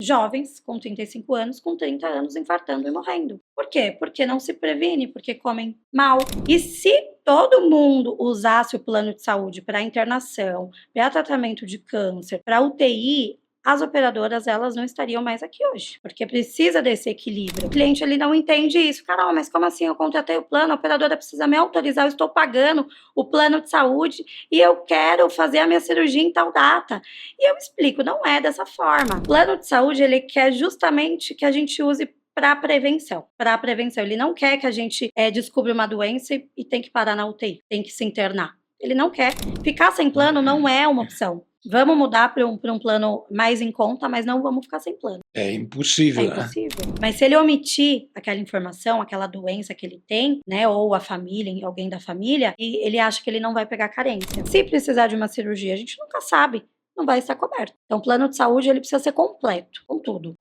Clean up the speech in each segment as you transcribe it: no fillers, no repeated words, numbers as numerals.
jovens com 35 anos, com 30 anos infartando e morrendo. Por quê? Porque não se previne, porque comem mal. E se todo mundo usasse o plano de saúde para internação, para tratamento de câncer, para UTI, as operadoras elas não estariam mais aqui hoje, porque precisa desse equilíbrio. O cliente ele não entende isso. Carol, mas como assim? Eu contratei o plano, a operadora precisa me autorizar, eu estou pagando o plano de saúde e eu quero fazer a minha cirurgia em tal data. E eu explico, não é dessa forma. O plano de saúde ele quer justamente que a gente use para prevenção. Para a prevenção, ele não quer que a gente descubra uma doença e tem que parar na UTI, tem que se internar. Ele não quer. Ficar sem plano não é uma opção. Vamos mudar para um plano mais em conta, mas não vamos ficar sem plano. É impossível, É impossível. Mas se ele omitir aquela informação, aquela doença que ele tem, né, ou a família, alguém da família, e ele acha que ele não vai pegar carência. Se precisar de uma cirurgia, a gente nunca sabe, não vai estar coberto. Então, o plano de saúde ele precisa ser completo, com tudo.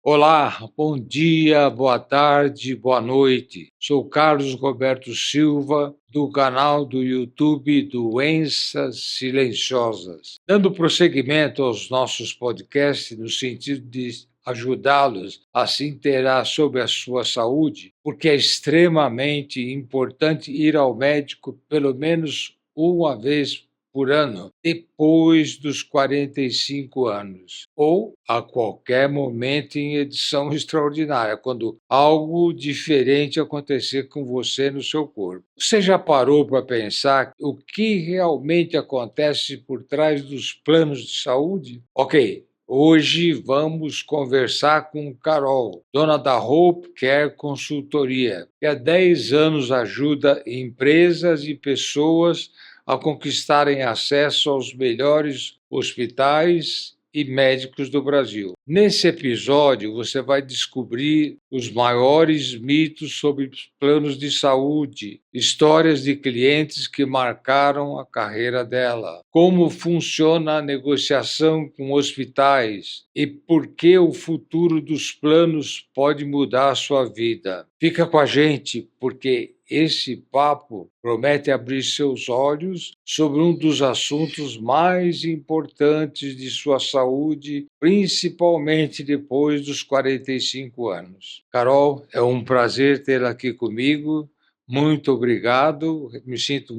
Olá, bom dia, boa tarde, boa noite. Sou Carlos Roberto Silva, do canal do YouTube Doenças Silenciosas. Dando prosseguimento aos nossos podcasts no sentido de ajudá-los a se inteirar sobre a sua saúde, porque é extremamente importante ir ao médico pelo menos uma vez por ano, depois dos 45 anos, ou a qualquer momento em edição extraordinária, quando algo diferente acontecer com você no seu corpo. Você já parou para pensar o que realmente acontece por trás dos planos de saúde? Ok. Hoje vamos conversar com Carol, dona da Hope Care Consultoria, que há 10 anos ajuda empresas e pessoas a conquistarem acesso aos melhores hospitais e médicos do Brasil. Nesse episódio, você vai descobrir os maiores mitos sobre os planos de saúde, histórias de clientes que marcaram a carreira dela, como funciona a negociação com hospitais e por que o futuro dos planos pode mudar a sua vida. Fica com a gente, porque esse papo promete abrir seus olhos sobre um dos assuntos mais importantes de sua saúde, principalmente depois dos 45 anos. Carol, é um prazer tê-la aqui comigo. Muito obrigado, me sinto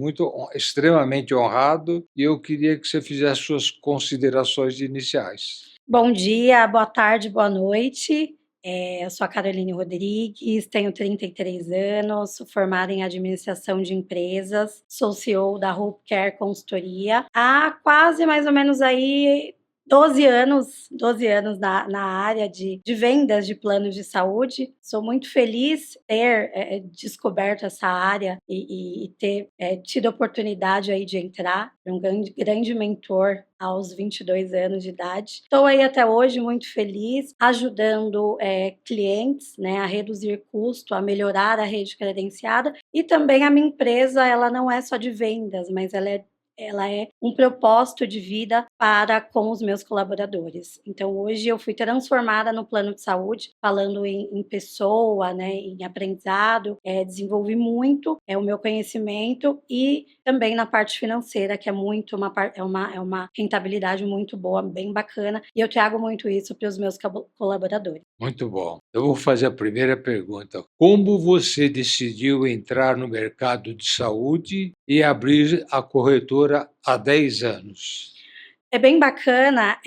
extremamente honrado e eu queria que você fizesse suas considerações iniciais. Bom dia, boa tarde, boa noite. Eu sou a Caroline Rodrigues, tenho 33 anos, sou formada em administração de empresas, sou CEO da Hope Care Consultoria. Há quase mais ou menos aí 12 anos na área de vendas de planos de saúde. Sou muito feliz ter descoberto essa área e ter tido a oportunidade aí de entrar. Um grande mentor aos 22 anos de idade. Estou aí até hoje muito feliz, ajudando clientes, né, a reduzir custo, a melhorar a rede credenciada. E também a minha empresa, ela não é só de vendas, mas ela é um propósito de vida para com os meus colaboradores. Então, hoje eu fui transformada no plano de saúde, falando em pessoa, né, em aprendizado, desenvolvi muito o meu conhecimento e também na parte financeira, que é uma rentabilidade muito boa, bem bacana, e eu trago muito isso para os meus colaboradores. Muito bom. Eu vou fazer a primeira pergunta. Como você decidiu entrar no mercado de saúde e abrir a corretora há 10 anos? É bem bacana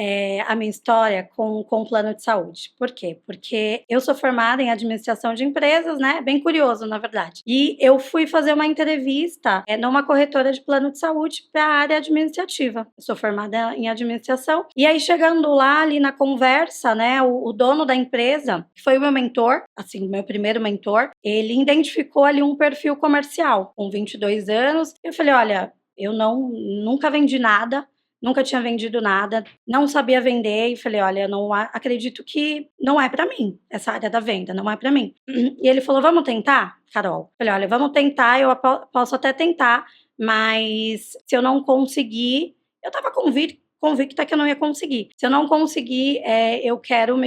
a minha história com o plano de saúde. Por quê? Porque eu sou formada em administração de empresas, né? Bem curioso, na verdade. E eu fui fazer uma entrevista numa corretora de plano de saúde para a área administrativa. Eu sou formada em administração. E aí, chegando lá, ali na conversa, né? O dono da empresa, que foi o meu mentor, assim, o meu primeiro mentor, ele identificou ali um perfil comercial, com 22 anos. Eu falei, olha, eu nunca vendi nada, nunca tinha vendido nada, não sabia vender e falei, olha, eu não acredito que não é para mim, essa área da venda, não é para mim. E ele falou, vamos tentar, Carol? Falei, olha, vamos tentar, eu posso até tentar, mas se eu não conseguir, eu estava convicta que eu não ia conseguir. Se eu não conseguir, eu quero o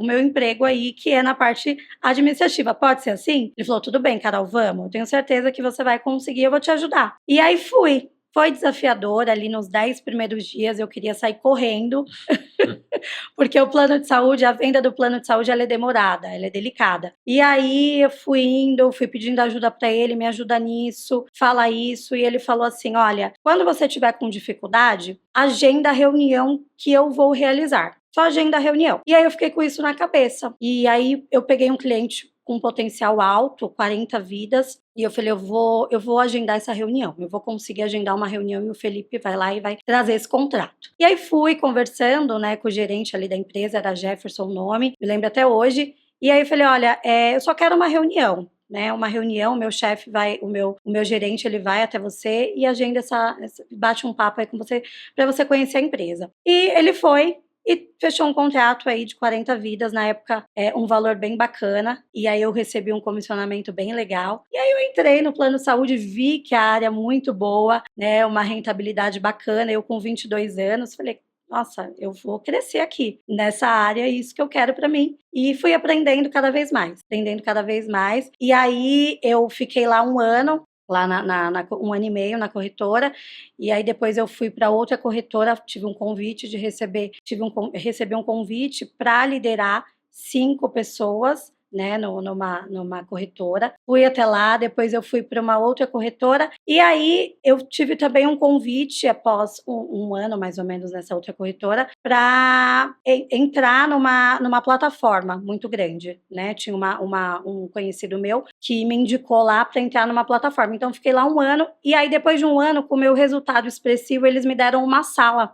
meu emprego aí, que é na parte administrativa. Pode ser assim? Ele falou, tudo bem, Carol, vamos. Eu tenho certeza que você vai conseguir, eu vou te ajudar. E aí fui. Foi desafiador, ali nos 10 primeiros dias eu queria sair correndo, porque o plano de saúde, a venda do plano de saúde, ela é demorada, ela é delicada. E aí eu fui indo, fui pedindo ajuda para ele, me ajuda nisso, fala isso, e ele falou assim, olha, quando você tiver com dificuldade, agenda a reunião que eu vou realizar. Só agenda a reunião. E aí eu fiquei com isso na cabeça. E aí eu peguei um cliente com potencial alto, 40 vidas, e eu falei, eu vou agendar essa reunião, eu vou conseguir agendar uma reunião e o Felipe vai lá e vai trazer esse contrato. E aí fui conversando, né, com o gerente ali da empresa, era Jefferson o nome, me lembro até hoje, e aí eu falei, olha, eu só quero uma reunião, né, uma reunião, meu chefe vai, o meu gerente, ele vai até você e agenda bate um papo aí com você, para você conhecer a empresa. E ele foi, e fechou um contrato aí de 40 vidas, na época, um valor bem bacana, e aí eu recebi um comissionamento bem legal. E aí eu entrei no plano de saúde, vi que a área é muito boa, né, uma rentabilidade bacana, eu com 22 anos, falei, nossa, eu vou crescer aqui, nessa área, é isso que eu quero para mim. E fui aprendendo cada vez mais, e aí eu fiquei lá um ano, lá um ano e meio na corretora, e aí depois eu fui para outra corretora, tive um convite de recebi um convite para liderar 5 pessoas, né, numa corretora. Fui até lá, depois eu fui para uma outra corretora, e aí eu tive também um convite, após um ano mais ou menos nessa outra corretora, para entrar numa plataforma muito grande, né? Tinha um conhecido meu que me indicou lá para entrar numa plataforma. Então, fiquei lá um ano, e aí depois de um ano, com o meu resultado expressivo, eles me deram uma sala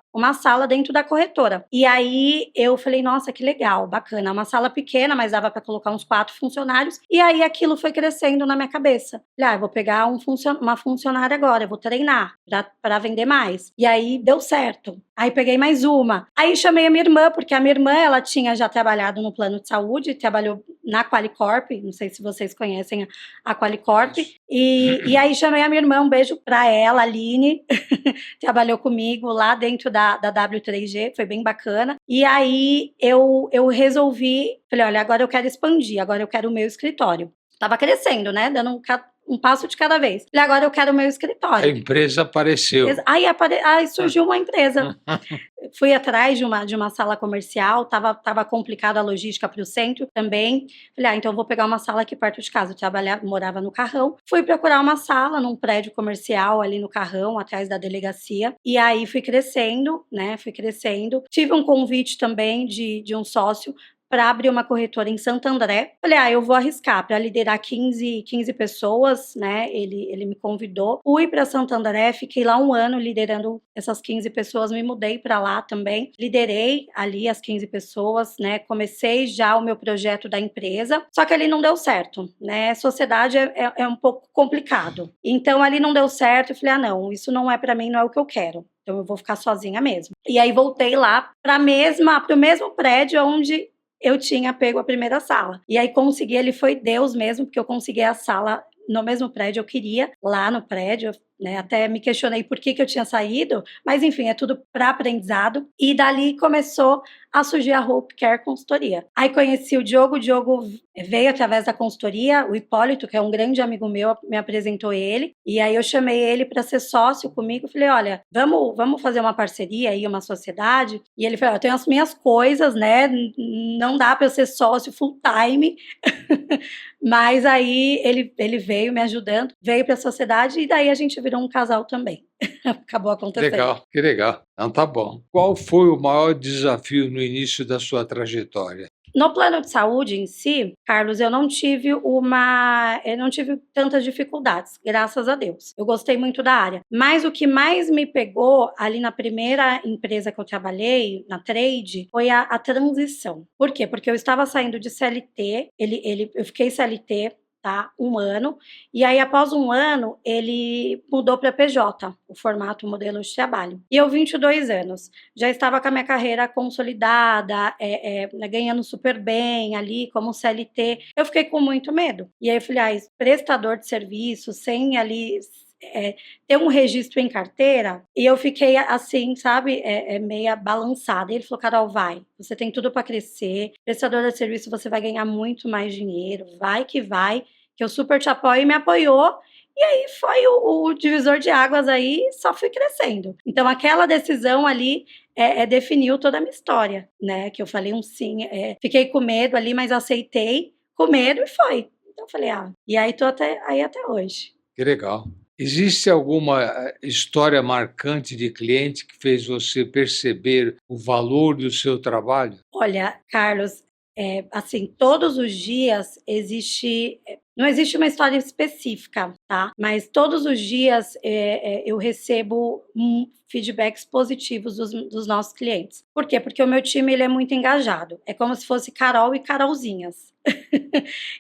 dentro da corretora. E aí eu falei, nossa, que legal, bacana, uma sala pequena, mas dava para colocar uns 4 funcionários, e aí aquilo foi crescendo na minha cabeça. Falei, eu vou pegar uma funcionária agora, eu vou treinar para vender mais. E aí deu certo. Aí peguei mais uma. Aí chamei a minha irmã, porque a minha irmã, ela tinha já trabalhado no plano de saúde, trabalhou na Qualicorp, não sei se vocês conhecem a Qualicorp, e aí chamei a minha irmã, um beijo para ela, Aline, trabalhou comigo lá dentro da W3G, foi bem bacana. E aí eu resolvi, falei, olha, agora eu quero expandir, agora eu quero o meu escritório. Tava crescendo, né? Dando um passo de cada vez. Falei, agora eu quero o meu escritório. A empresa apareceu. Aí surgiu uma empresa. Fui atrás de uma sala comercial, tava complicada a logística para o centro também. Falei, então eu vou pegar uma sala aqui perto de casa. Eu morava no Carrão. Fui procurar uma sala num prédio comercial ali no Carrão, atrás da delegacia. E aí fui crescendo, né? Tive um convite também de um sócio para abrir uma corretora em Santo André. Falei, eu vou arriscar para liderar 15 pessoas, né? Ele me convidou. Fui para Santo André, fiquei lá um ano liderando essas 15 pessoas, me mudei para lá também. Liderei ali as 15 pessoas, né? Comecei já o meu projeto da empresa, só que ali não deu certo, né? Sociedade é um pouco complicado. Então ali não deu certo, eu falei, não, isso não é para mim, não é o que eu quero. Então eu vou ficar sozinha mesmo. E aí voltei lá para o mesmo prédio onde eu tinha pego a primeira sala. E aí consegui, ele foi Deus mesmo, porque eu consegui a sala no mesmo prédio, eu queria, lá no prédio, né? Até me questionei por que eu tinha saído, mas enfim, é tudo para aprendizado. E dali começou a surgir a Hope Care Consultoria. Aí conheci o Diogo veio através da consultoria, o Hipólito, que é um grande amigo meu, me apresentou ele, e aí eu chamei ele para ser sócio comigo, falei, olha, vamos fazer uma parceria aí, uma sociedade, e ele falou, eu tenho as minhas coisas, né, não dá para eu ser sócio full time, mas aí ele veio me ajudando, veio para a sociedade, e daí a gente virou um casal também. Acabou acontecendo. Legal, que legal. Então tá bom. Qual foi o maior desafio no início da sua trajetória? No plano de saúde em si, Carlos, eu não tive tantas dificuldades, graças a Deus. Eu gostei muito da área. Mas o que mais me pegou ali na primeira empresa que eu trabalhei, na Trade, foi a transição. Por quê? Porque eu estava saindo de CLT, eu fiquei CLT, tá? Um ano, e aí após um ano ele mudou para PJ, o formato, o modelo de trabalho. E eu, 22 anos, já estava com a minha carreira consolidada, ganhando super bem ali como CLT, eu fiquei com muito medo. E aí eu falei, prestador de serviço, sem ali ter um registro em carteira, e eu fiquei assim, sabe, meia balançada. E ele falou, Carol, vai, você tem tudo para crescer, prestadora de serviço você vai ganhar muito mais dinheiro, vai, que eu super te apoio, e me apoiou, e aí foi o divisor de águas aí, só fui crescendo. Então aquela decisão ali definiu toda a minha história, né, que eu falei um sim, fiquei com medo ali, mas aceitei com medo e foi. Então eu falei, e aí tô até hoje. Que legal. Existe alguma história marcante de cliente que fez você perceber o valor do seu trabalho? Olha, Carlos, assim, todos os dias não existe uma história específica, tá? Mas todos os dias eu recebo feedbacks positivos dos nossos clientes. Por quê? Porque o meu time ele é muito engajado. É como se fosse Carol e Carolzinhas.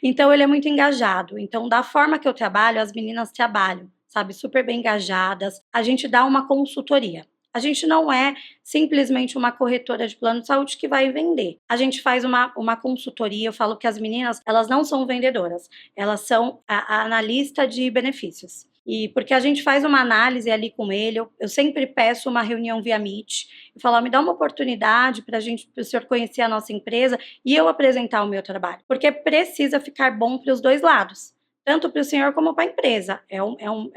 Então ele é muito engajado. Então, da forma que eu trabalho, as meninas trabalham, sabe, super bem engajadas. A gente dá uma consultoria. A gente não é simplesmente uma corretora de plano de saúde que vai vender. A gente faz uma consultoria. Eu falo que as meninas, elas não são vendedoras, elas são a analista de benefícios. E porque a gente faz uma análise ali com ele, eu sempre peço uma reunião via Meet, e falo, me dá uma oportunidade para o senhor conhecer a nossa empresa e eu apresentar o meu trabalho. Porque precisa ficar bom para os dois lados, tanto para o senhor como para a empresa. É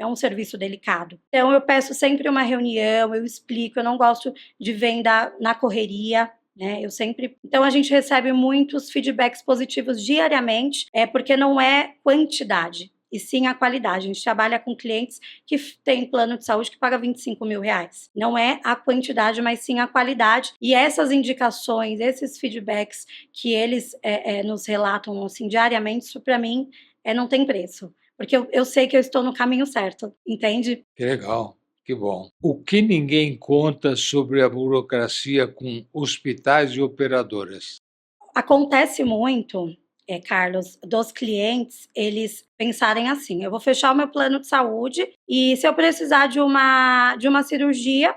um serviço delicado. Então, eu peço sempre uma reunião, eu explico, eu não gosto de venda na correria, né? Então, a gente recebe muitos feedbacks positivos diariamente, porque não é quantidade, e sim a qualidade. A gente trabalha com clientes que têm plano de saúde que paga R$ 25.000. Não é a quantidade, mas sim a qualidade. E essas indicações, esses feedbacks que eles nos relatam assim, diariamente, isso para mim não tem preço. Porque eu sei que eu estou no caminho certo, entende? Que legal, que bom. O que ninguém conta sobre a burocracia com hospitais e operadoras? Acontece muito, Carlos, dos clientes, eles pensarem assim: eu vou fechar o meu plano de saúde e se eu precisar de uma cirurgia,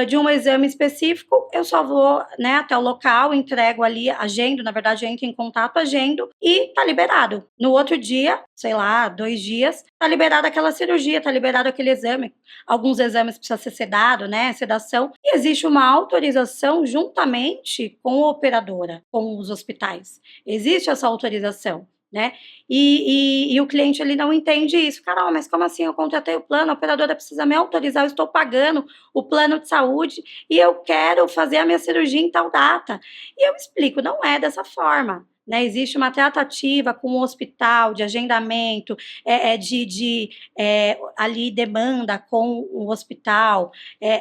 de um exame específico, eu só vou, né, até o local, entrego ali, agendo, na verdade, entro em contato, agendo e tá liberado. No outro dia, sei lá, 2 dias, tá liberada aquela cirurgia, tá liberado aquele exame. Alguns exames precisam ser sedado, né, sedação, e existe uma autorização juntamente com a operadora, com os hospitais. Existe essa autorização, né? E o cliente ele não entende isso. Carol, mas como assim? Eu contratei o plano, a operadora precisa me autorizar, eu estou pagando o plano de saúde e eu quero fazer a minha cirurgia em tal data. E eu explico, não é dessa forma. Né, existe uma tratativa com o hospital de agendamento, ali demanda com o hospital,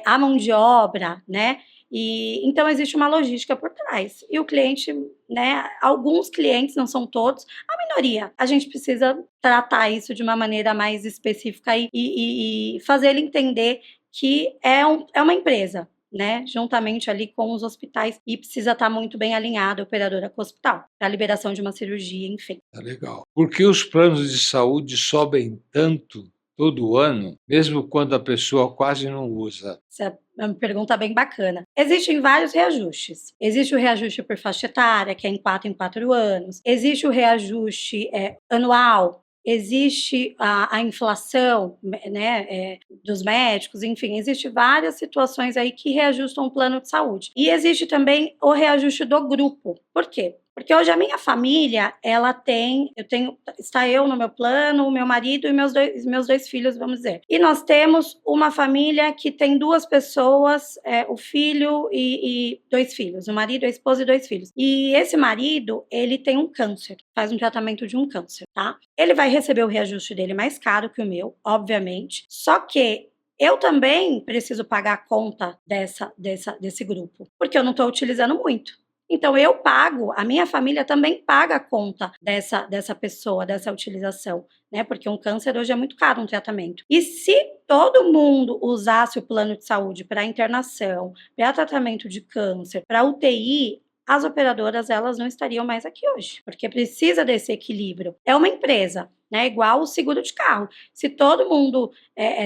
a mão de obra, né? E então existe uma logística por trás. E o cliente, né? Alguns clientes, não são todos, a minoria. A gente precisa tratar isso de uma maneira mais específica e fazer ele entender que é uma empresa, né, juntamente ali com os hospitais, e precisa estar muito bem alinhada a operadora com o hospital, para a liberação de uma cirurgia, enfim. Tá legal. Por que os planos de saúde sobem tanto todo ano, mesmo quando a pessoa quase não usa? Essa é uma pergunta bem bacana. Existem vários reajustes. Existe o reajuste por faixa etária, que é em 4 anos. Existe o reajuste anual. Existe a inflação, né, dos médicos, enfim, existe várias situações aí que reajustam o plano de saúde. E existe também o reajuste do grupo. Por quê? Porque hoje a minha família, está eu no meu plano, o meu marido e meus dois filhos, vamos dizer. E nós temos uma família que tem 2 pessoas, o filho e 2 filhos, o marido, a esposa e 2 filhos. E esse marido, ele tem um câncer, faz um tratamento de um câncer, tá? Ele vai receber o reajuste dele mais caro que o meu, obviamente, só que eu também preciso pagar a conta desse grupo, porque eu não estou utilizando muito. Então eu pago, a minha família também paga a conta dessa pessoa, dessa utilização, né? Porque um câncer hoje é muito caro um tratamento. E se todo mundo usasse o plano de saúde para internação, para tratamento de câncer, para UTI, as operadoras elas não estariam mais aqui hoje, porque precisa desse equilíbrio. É uma empresa, né? Igual o seguro de carro. Se todo mundo,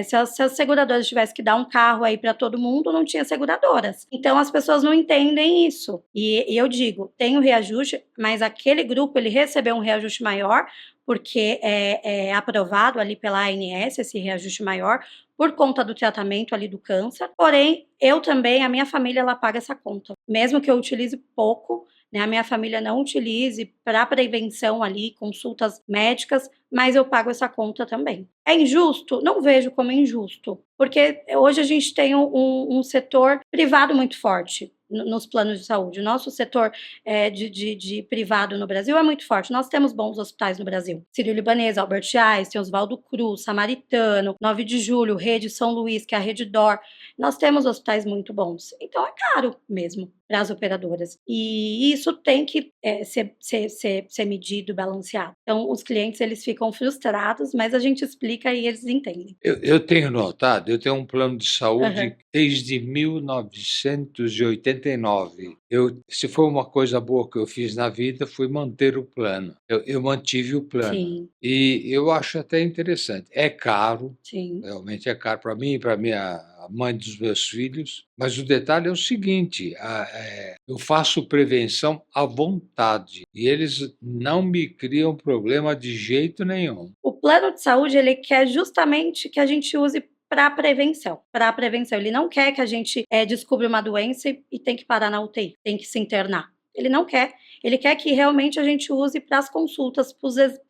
se as seguradoras tivessem que dar um carro aí para todo mundo, não tinha seguradoras. Então as pessoas não entendem isso. E eu digo, tem o reajuste, mas aquele grupo ele recebeu um reajuste maior porque é aprovado ali pela ANS esse reajuste maior por conta do tratamento ali do câncer. Porém, eu também, a minha família, ela paga essa conta. Mesmo que eu utilize pouco, né, a minha família não utilize para prevenção ali, consultas médicas, mas eu pago essa conta também. É injusto? Não vejo como injusto, porque hoje a gente tem um setor privado muito forte nos planos de saúde. O nosso setor de privado no Brasil é muito forte. Nós temos bons hospitais no Brasil. Sírio-Libanês, Albert Einstein, Oswaldo Cruz, Samaritano, 9 de Julho, Rede São Luís, que é a Rede DOR. Nós temos hospitais muito bons. Então é caro mesmo para as operadoras. E isso tem que ser medido, balanceado. Então os clientes eles ficam frustrados, mas a gente explica e eles entendem. Eu tenho notado, eu tenho um plano de saúde Uhum. desde 1989. Se foi uma coisa boa que eu fiz na vida, foi manter o plano. Eu mantive o plano. Sim, E eu acho até interessante. É caro, sim. realmente é caro para mim e para a mãe dos meus filhos, mas o detalhe é o seguinte: eu faço prevenção à vontade e eles não me criam problema de jeito nenhum. O plano de saúde, ele quer justamente que a gente use para prevenção. Para prevenção, ele não quer que a gente descubra uma doença e tem que parar na UTI, tem que se internar. Ele não quer. Ele quer que realmente a gente use para as consultas, para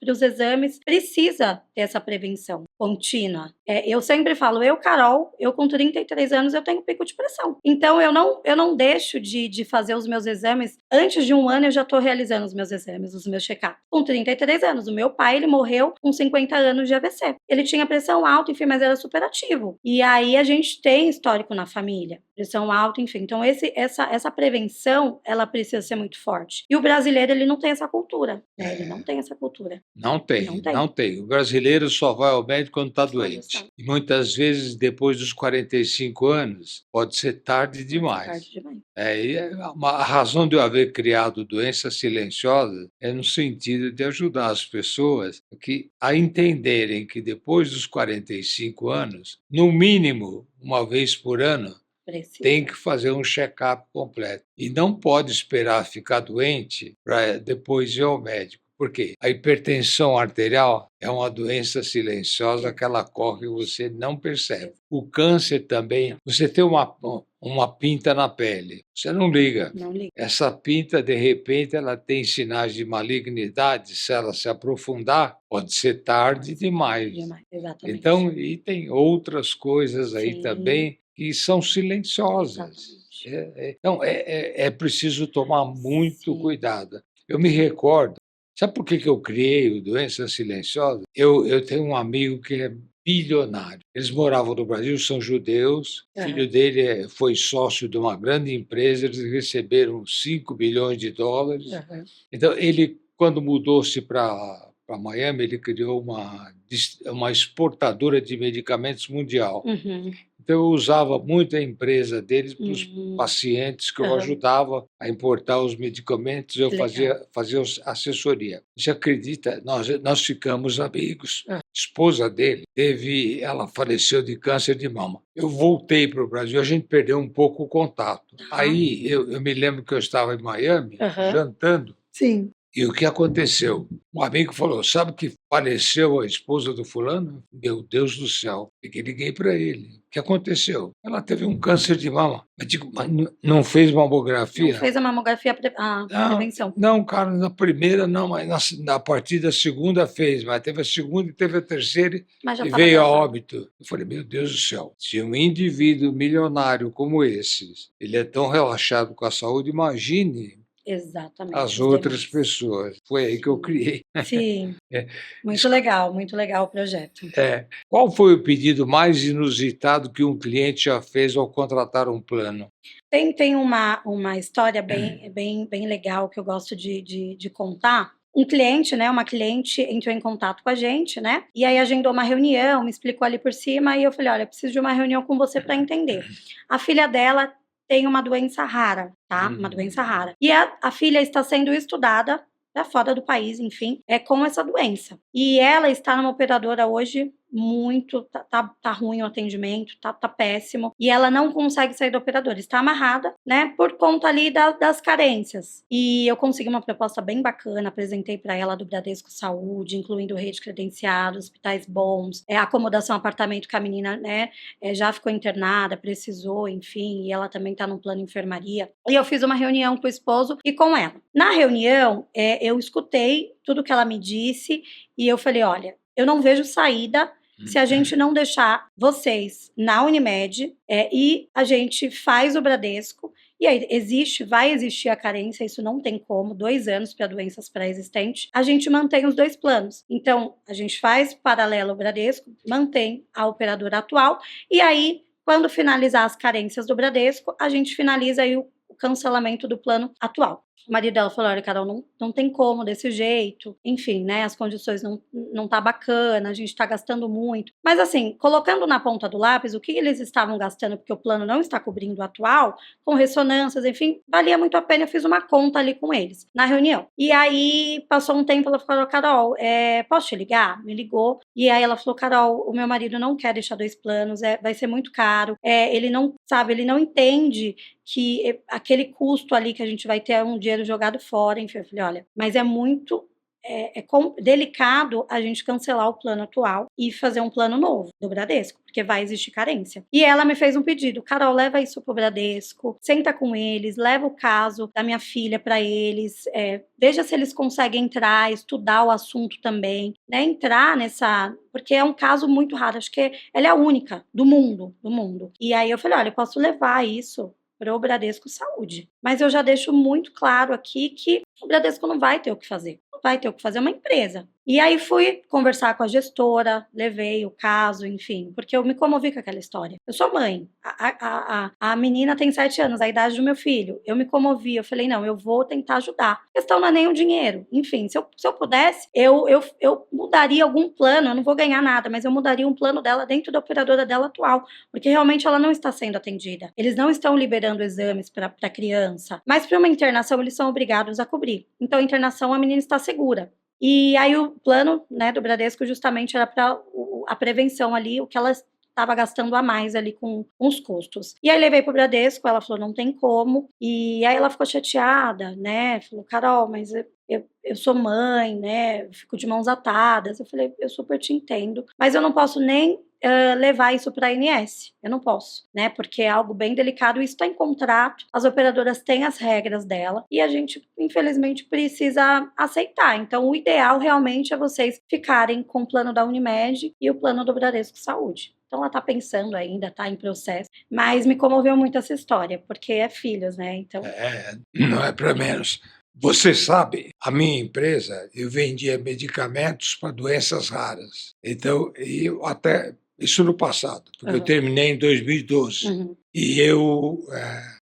os exames. Precisa ter essa prevenção contínua. Eu sempre falo, Carol, eu com 33 anos eu tenho pico de pressão. Então eu não deixo de fazer os meus exames. Antes de um ano eu já estou realizando os meus exames, os meus check-ups. Com 33 anos. O meu pai, ele morreu com 50 anos de AVC. Ele tinha pressão alta, enfim, mas era super ativo. E aí a gente tem histórico na família. Pressão alta, enfim. Então essa prevenção, ela precisa ser muito forte. E o brasileiro, ele não tem essa cultura, né? Ele não tem essa cultura. Não tem, Não tem. não tem. O brasileiro só vai ao médico quando está Quando doente. está. E muitas vezes, depois dos 45 anos, pode ser tarde demais. Tarde demais. A razão de eu haver criado doença silenciosa é no sentido de ajudar as pessoas a entenderem que depois dos 45 anos, no mínimo uma vez por ano, Precisa. tem que fazer um check-up completo. E não pode esperar ficar doente para depois ir ao médico. Por quê? A hipertensão arterial é uma doença silenciosa que ela corre e você não percebe. O câncer também, você tem uma pinta na pele, você não liga. Não liga. Essa pinta, de repente, ela tem sinais de malignidade. Se ela se aprofundar, pode ser tarde demais. Exatamente. Então, e tem outras coisas aí Sim. também que são silenciosas. Então, é preciso tomar muito Sim. cuidado. Eu me recordo, sabe por que eu criei o Doença Silenciosa? Eu tenho um amigo que é bilionário. Eles moravam no Brasil, são judeus. O filho dele foi sócio de uma grande empresa, eles receberam 5 bilhões de dólares. Então, ele, quando mudou-se para Miami, ele criou uma exportadora de medicamentos mundial. Então, eu usava muito a empresa deles para os pacientes que eu ajudava a importar os medicamentos, eu fazia assessoria. Você acredita? Nós ficamos amigos. A esposa dele ela faleceu de câncer de mama. Eu voltei para o Brasil, a gente perdeu um pouco o contato. Aí, eu me lembro que eu estava em Miami, jantando. Sim. E o que aconteceu? Um amigo falou: sabe que faleceu a esposa do fulano? Meu Deus do céu. E liguei para ele. O que aconteceu? Ela teve um câncer de mama. Eu digo, mas não fez mamografia? Não fez a mamografia, prevenção. Não, cara, na primeira não, mas a partir da segunda fez. Mas teve a segunda e teve a terceira Mas já e tava veio a atrasado. óbito. Eu falei, meu Deus do céu, se um indivíduo milionário como esse, ele é tão relaxado com a saúde, imagine Exatamente. as os outras demais. pessoas. Foi aí que eu criei. Sim. É. Muito legal o projeto. Qual foi o pedido mais inusitado que um cliente já fez ao contratar um plano? Tem uma história bem legal que eu gosto de contar. Um cliente, né, uma cliente entrou em contato com a gente, né, e aí agendou uma reunião, me explicou ali por cima, e eu falei, olha, eu preciso de uma reunião com você para entender. A filha dela tem uma doença rara, tá? Uma doença rara. E a filha está sendo estudada para fora do país, enfim, com essa doença. E ela está numa operadora hoje muito, tá ruim o atendimento, tá péssimo, e ela não consegue sair da operadora, está amarrada, né, por conta ali das carências. E eu consegui uma proposta bem bacana, apresentei para ela do Bradesco Saúde, incluindo rede credenciada, hospitais bons, acomodação, apartamento que a menina, né, já ficou internada, precisou, enfim, e ela também tá no plano enfermaria. E eu fiz uma reunião com o esposo e com ela. Na reunião, eu escutei tudo que ela me disse e eu falei, olha, eu não vejo saída se a gente não deixar vocês na Unimed e a gente faz o Bradesco. E aí vai existir a carência, isso não tem como, 2 anos para doenças pré-existentes, a gente mantém os 2 planos. Então, a gente faz paralelo ao Bradesco, mantém a operadora atual, e aí, quando finalizar as carências do Bradesco, a gente finaliza aí o cancelamento do plano atual. O marido dela falou, olha, Carol, não tem como desse jeito, enfim, né, as condições não tá bacana, a gente tá gastando muito. Mas assim, colocando na ponta do lápis o que eles estavam gastando, porque o plano não está cobrindo o atual, com ressonâncias, enfim, valia muito a pena, eu fiz uma conta ali com eles, na reunião. E aí, passou um tempo, ela falou, Carol, posso te ligar? Me ligou, e aí ela falou, Carol, o meu marido não quer deixar 2 planos, vai ser muito caro, ele não, sabe, ele não entende que aquele custo ali que a gente vai ter é um dinheiro jogado fora, enfim, eu falei, olha, mas é muito delicado a gente cancelar o plano atual e fazer um plano novo do Bradesco, porque vai existir carência. E ela me fez um pedido, Carol, leva isso pro Bradesco, senta com eles, leva o caso da minha filha para eles, veja se eles conseguem entrar, estudar o assunto também, né, entrar nessa, porque é um caso muito raro, acho que ela é a única do mundo. E aí eu falei, olha, eu posso levar isso para o Bradesco Saúde. Mas eu já deixo muito claro aqui que o Bradesco não vai ter o que fazer. Não vai ter o que fazer, é uma empresa. E aí fui conversar com a gestora, levei o caso, enfim, porque eu me comovi com aquela história. Eu sou mãe, a menina tem 7 anos, a idade do meu filho. Eu me comovi, eu falei, não, eu vou tentar ajudar. A questão não é nem o dinheiro. Enfim, se eu pudesse, eu mudaria algum plano, eu não vou ganhar nada, mas eu mudaria um plano dela dentro da operadora dela atual, porque realmente ela não está sendo atendida. Eles não estão liberando exames para a criança, mas para uma internação eles são obrigados a cobrir. Então, a internação, a menina está segura. E aí o plano, né, do Bradesco justamente era para a prevenção ali, o que ela estava gastando a mais ali com os custos. E aí levei pro Bradesco, ela falou, não tem como. E aí ela ficou chateada, né? Falou, Carol, mas eu sou mãe, né? Eu fico de mãos atadas. Eu falei, eu super te entendo, mas eu não posso nem levar isso para a ANS. Eu não posso, né? Porque é algo bem delicado, isso está em contrato, as operadoras têm as regras dela e a gente, infelizmente, precisa aceitar. Então, o ideal realmente é vocês ficarem com o plano da Unimed e o plano do Bradesco Saúde. Então, ela está pensando ainda, está em processo, mas me comoveu muito essa história, porque é filhos, né? Então. Não é para menos. Você sabe, a minha empresa, eu vendia medicamentos para doenças raras. Então, eu até isso no passado, porque eu terminei em 2012. E eu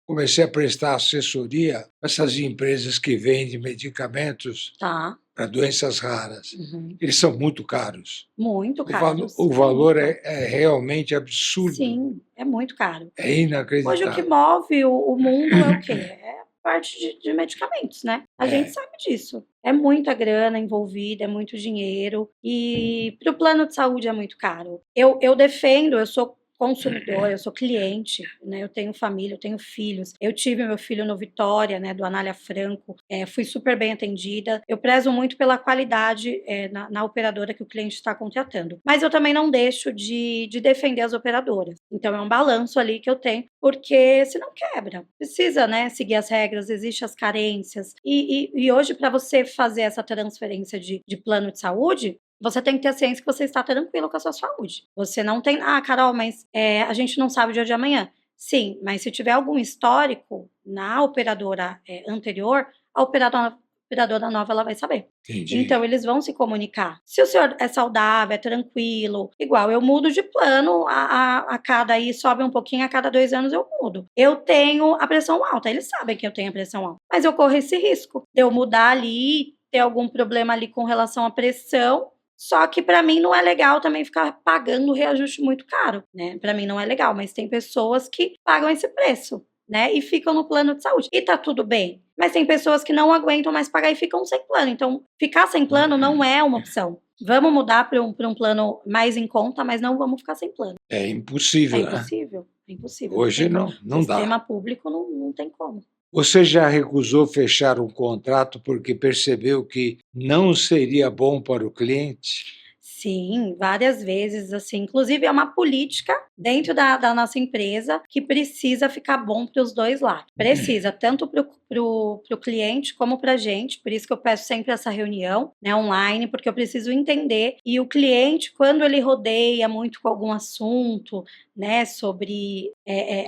comecei a prestar assessoria para essas empresas que vendem medicamentos para doenças raras. Eles são muito caros. Muito caros. O valor é realmente absurdo. Sim, é muito caro. É inacreditável. Hoje o que move o mundo é o quê? É a parte de medicamentos, né? A gente sabe disso. É muita grana envolvida, é muito dinheiro. E para o plano de saúde é muito caro. Eu defendo, eu sou consumidor, eu sou cliente, né? Eu tenho família, eu tenho filhos. Eu tive meu filho no Vitória, né? Do Anália Franco. Fui super bem atendida. Eu prezo muito pela qualidade na operadora que o cliente está contratando. Mas eu também não deixo de defender as operadoras. Então é um balanço ali que eu tenho, porque senão quebra. Precisa, né? Seguir as regras, existem as carências. E hoje, para você fazer essa transferência de plano de saúde, você tem que ter a ciência que você está tranquilo com a sua saúde. Você não tem, Carol, mas a gente não sabe o dia de amanhã. Sim, mas se tiver algum histórico na operadora anterior, a operadora nova ela vai saber. Entendi. Então, eles vão se comunicar. Se o senhor é saudável, é tranquilo, igual eu mudo de plano a cada aí, sobe um pouquinho, a cada 2 anos eu mudo. Eu tenho a pressão alta, eles sabem que eu tenho a pressão alta, mas eu corro esse risco de eu mudar ali, ter algum problema ali com relação à pressão. Só que para mim não é legal também ficar pagando reajuste muito caro, né? Para mim não é legal, mas tem pessoas que pagam esse preço. né? E ficam no plano de saúde. E tá tudo bem. Mas tem pessoas que não aguentam mais pagar e ficam sem plano. Então, ficar sem plano não é uma opção. Vamos mudar para um plano mais em conta, mas não vamos ficar sem plano. É impossível, É né? impossível. É impossível. Hoje não dá. Sistema público não tem como. Você já recusou fechar um contrato porque percebeu que não seria bom para o cliente? Sim, várias vezes, assim. Inclusive, é uma política dentro da nossa empresa que precisa ficar bom para os dois lados. Precisa, tanto para o cliente como para a gente. Por isso que eu peço sempre essa reunião, né, online, porque eu preciso entender. E o cliente, quando ele rodeia muito com algum assunto, né, sobre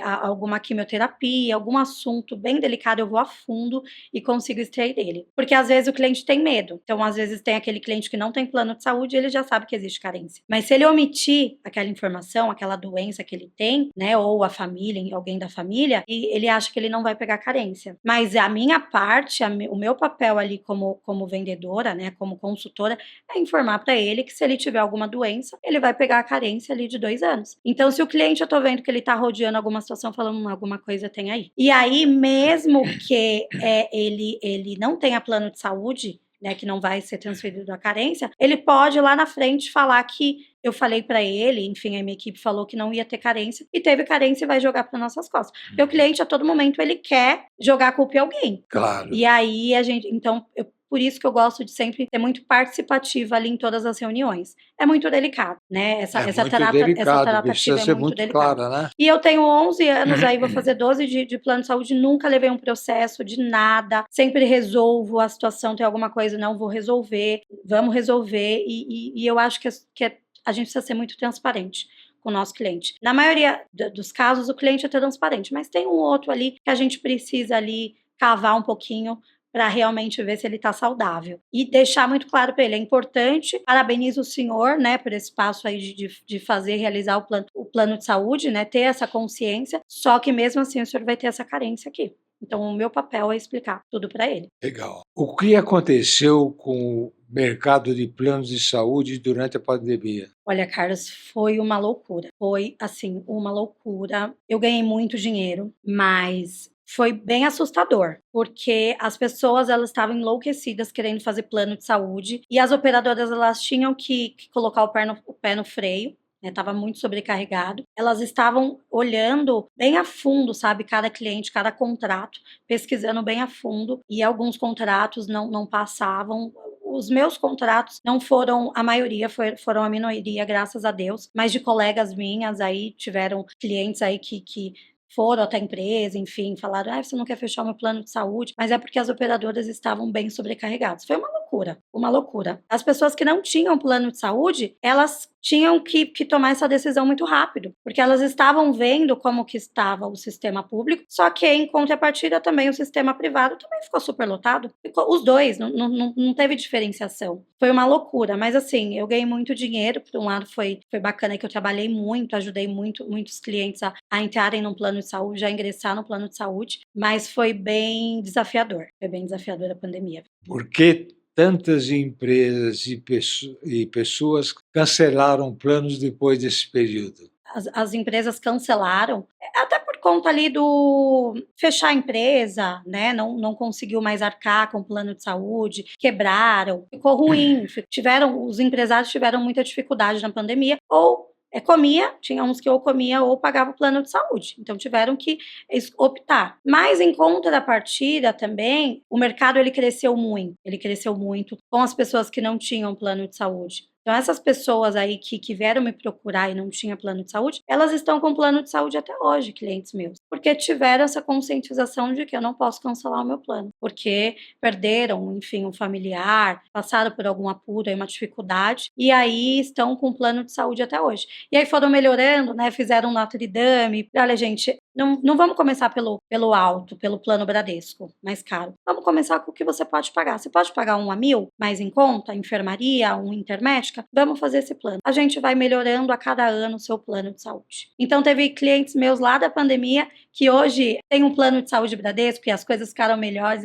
alguma quimioterapia, algum assunto bem delicado, eu vou a fundo e consigo extrair dele. Porque às vezes o cliente tem medo. Então, às vezes tem aquele cliente que não tem plano de saúde e ele já sabe que existe carência. Mas se ele omitir aquela informação, aquela doença que ele tem, né, ou a família, alguém da família, e ele acha que ele não vai pegar carência. Mas a minha parte, o meu papel ali como vendedora, né, como consultora, é informar para ele que se ele tiver alguma doença, ele vai pegar a carência ali de 2 anos. Então, se o cliente, eu tô vendo que ele tá rodeando alguma situação, falando alguma coisa tem aí. E aí, mesmo que ele não tenha plano de saúde, né, que não vai ser transferido a carência, ele pode lá na frente falar que eu falei para ele, enfim, a minha equipe falou que não ia ter carência e teve carência e vai jogar para nossas costas. Porque o cliente a todo momento ele quer jogar a culpa em alguém. Claro. E aí a gente, então, por isso que eu gosto de sempre ser muito participativa ali em todas as reuniões. É muito delicado, né? Essa tratativa precisa ser muito delicada. clara, né? E eu tenho 11 anos, aí vou fazer 12 de plano de saúde, nunca levei um processo de nada, sempre resolvo a situação, tem alguma coisa, não vou resolver, vamos resolver, e eu acho que a gente precisa ser muito transparente com o nosso cliente. Na maioria dos casos, o cliente é transparente, mas tem um outro ali que a gente precisa ali cavar um pouquinho para realmente ver se ele está saudável. E deixar muito claro para ele, é importante, parabenizo o senhor, né, por esse passo aí de fazer, realizar o plano de saúde, né, ter essa consciência, só que mesmo assim o senhor vai ter essa carência aqui. Então, o meu papel é explicar tudo para ele. Legal. O que aconteceu com o mercado de planos de saúde durante a pandemia? Olha, Carlos, foi uma loucura. Foi, assim, uma loucura. Eu ganhei muito dinheiro, mas foi bem assustador, porque as pessoas elas estavam enlouquecidas querendo fazer plano de saúde e as operadoras elas tinham que colocar o pé no freio. Estava muito sobrecarregado. Elas estavam olhando bem a fundo, sabe, cada cliente, cada contrato, pesquisando bem a fundo, e alguns contratos não passavam. Os meus contratos não foram a maioria, foram a minoria, graças a Deus, mas de colegas minhas aí, tiveram clientes aí que foram até a empresa, enfim, falaram, você não quer fechar o meu plano de saúde, mas é porque as operadoras estavam bem sobrecarregadas. Foi uma loucura, uma loucura. As pessoas que não tinham plano de saúde, elas tinham que tomar essa decisão muito rápido, porque elas estavam vendo como que estava o sistema público, só que em contrapartida também o sistema privado também ficou superlotado. Ficou os dois, não teve diferenciação. Foi uma loucura, mas assim, eu ganhei muito dinheiro, por um lado foi bacana que eu trabalhei muito, ajudei muitos clientes a entrarem no plano de saúde, a ingressar no plano de saúde, mas foi bem desafiador a pandemia. Por que tantas empresas e pessoas cancelaram planos depois desse período? As empresas cancelaram, até por conta ali do fechar a empresa, né? Não conseguiu mais arcar com o plano de saúde, quebraram, ficou ruim. Os empresários tiveram muita dificuldade na pandemia, ou tinha uns que ou comia ou pagava o plano de saúde. Então tiveram que optar. Mas em contrapartida também, o mercado ele cresceu muito com as pessoas que não tinham plano de saúde. Então, essas pessoas aí que vieram me procurar e não tinha plano de saúde, elas estão com plano de saúde até hoje, clientes meus. Porque tiveram essa conscientização de que eu não posso cancelar o meu plano. Porque perderam, enfim, um familiar, passaram por algum apuro, uma dificuldade, e aí estão com plano de saúde até hoje. E aí foram melhorando, né? Fizeram Notre Dame. Olha, gente, não vamos começar pelo alto, pelo plano Bradesco, mais caro. Vamos começar com o que você pode pagar. Você pode pagar 1 a 1.000, mais em conta, enfermaria, intermédica? Vamos fazer esse plano. A gente vai melhorando a cada ano o seu plano de saúde. Então, teve clientes meus lá da pandemia que hoje tem um plano de saúde Bradesco e as coisas ficaram melhores.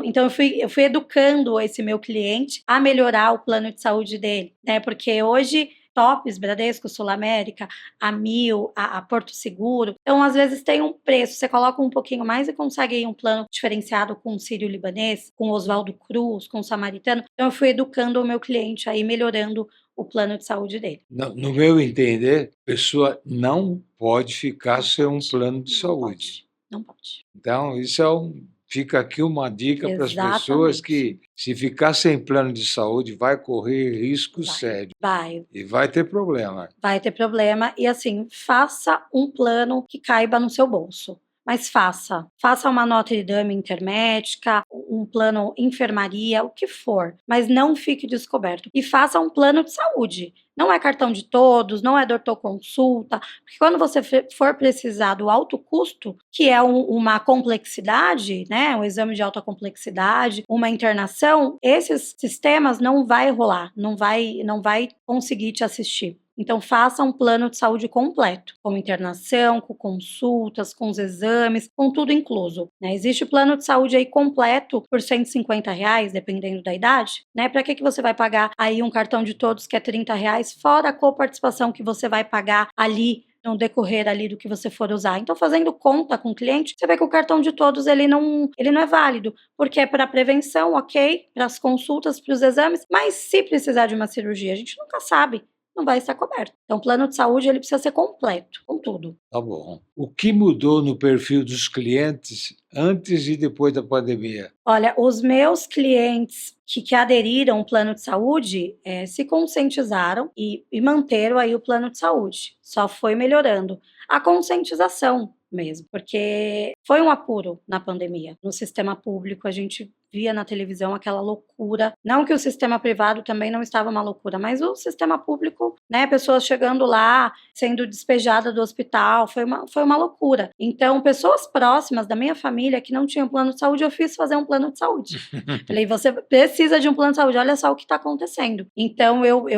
Então, eu fui educando esse meu cliente a melhorar o plano de saúde dele, né? Porque hoje tops, Bradesco, Sul América, a Mil, a Porto Seguro. Então, às vezes tem um preço, você coloca um pouquinho mais e consegue aí um plano diferenciado com o Sírio-Libanês, com o Oswaldo Cruz, com o Samaritano. Então, eu fui educando o meu cliente aí, melhorando o plano de saúde dele. No meu entender, a pessoa não pode ficar sem um plano de saúde. Não pode. Então, isso fica aqui uma dica para as pessoas Exatamente. que, se ficar sem plano de saúde, vai correr risco sério Vai. e vai ter problema. Vai ter problema e, assim, faça um plano que caiba no seu bolso. Mas faça uma Notre Dame intermédica, um plano enfermaria, o que for, mas não fique descoberto. E faça um plano de saúde. Não é cartão de todos, não é doutor consulta, porque quando você for precisar do alto custo, que é uma complexidade, né, um exame de alta complexidade, uma internação, esses sistemas não vai rolar, não vai conseguir te assistir. Então, faça um plano de saúde completo, com internação, com consultas, com os exames, com tudo incluso, né? Existe plano de saúde aí completo por R$ 150, dependendo da idade, né? Para que você vai pagar aí um cartão de todos que é R$ 30, fora a coparticipação que você vai pagar ali no decorrer ali do que você for usar. Então, fazendo conta com o cliente, você vê que o cartão de todos ele não é válido, porque é para prevenção, ok, para as consultas, para os exames, mas se precisar de uma cirurgia, a gente nunca sabe. Não vai estar coberto. Então, o plano de saúde ele precisa ser completo, com tudo. Tá bom. O que mudou no perfil dos clientes antes e depois da pandemia? Olha, os meus clientes que aderiram ao plano de saúde se conscientizaram e manteram aí o plano de saúde. Só foi melhorando a conscientização mesmo, porque foi um apuro na pandemia. No sistema público, a gente via na televisão aquela loucura. Não que o sistema privado também não estava uma loucura, mas o sistema público, né, pessoas chegando lá, sendo despejadas do hospital, foi uma loucura. Então, pessoas próximas da minha família que não tinham plano de saúde, eu fiz fazer um plano de saúde. Falei, você precisa de um plano de saúde, olha só o que está acontecendo. Então, eu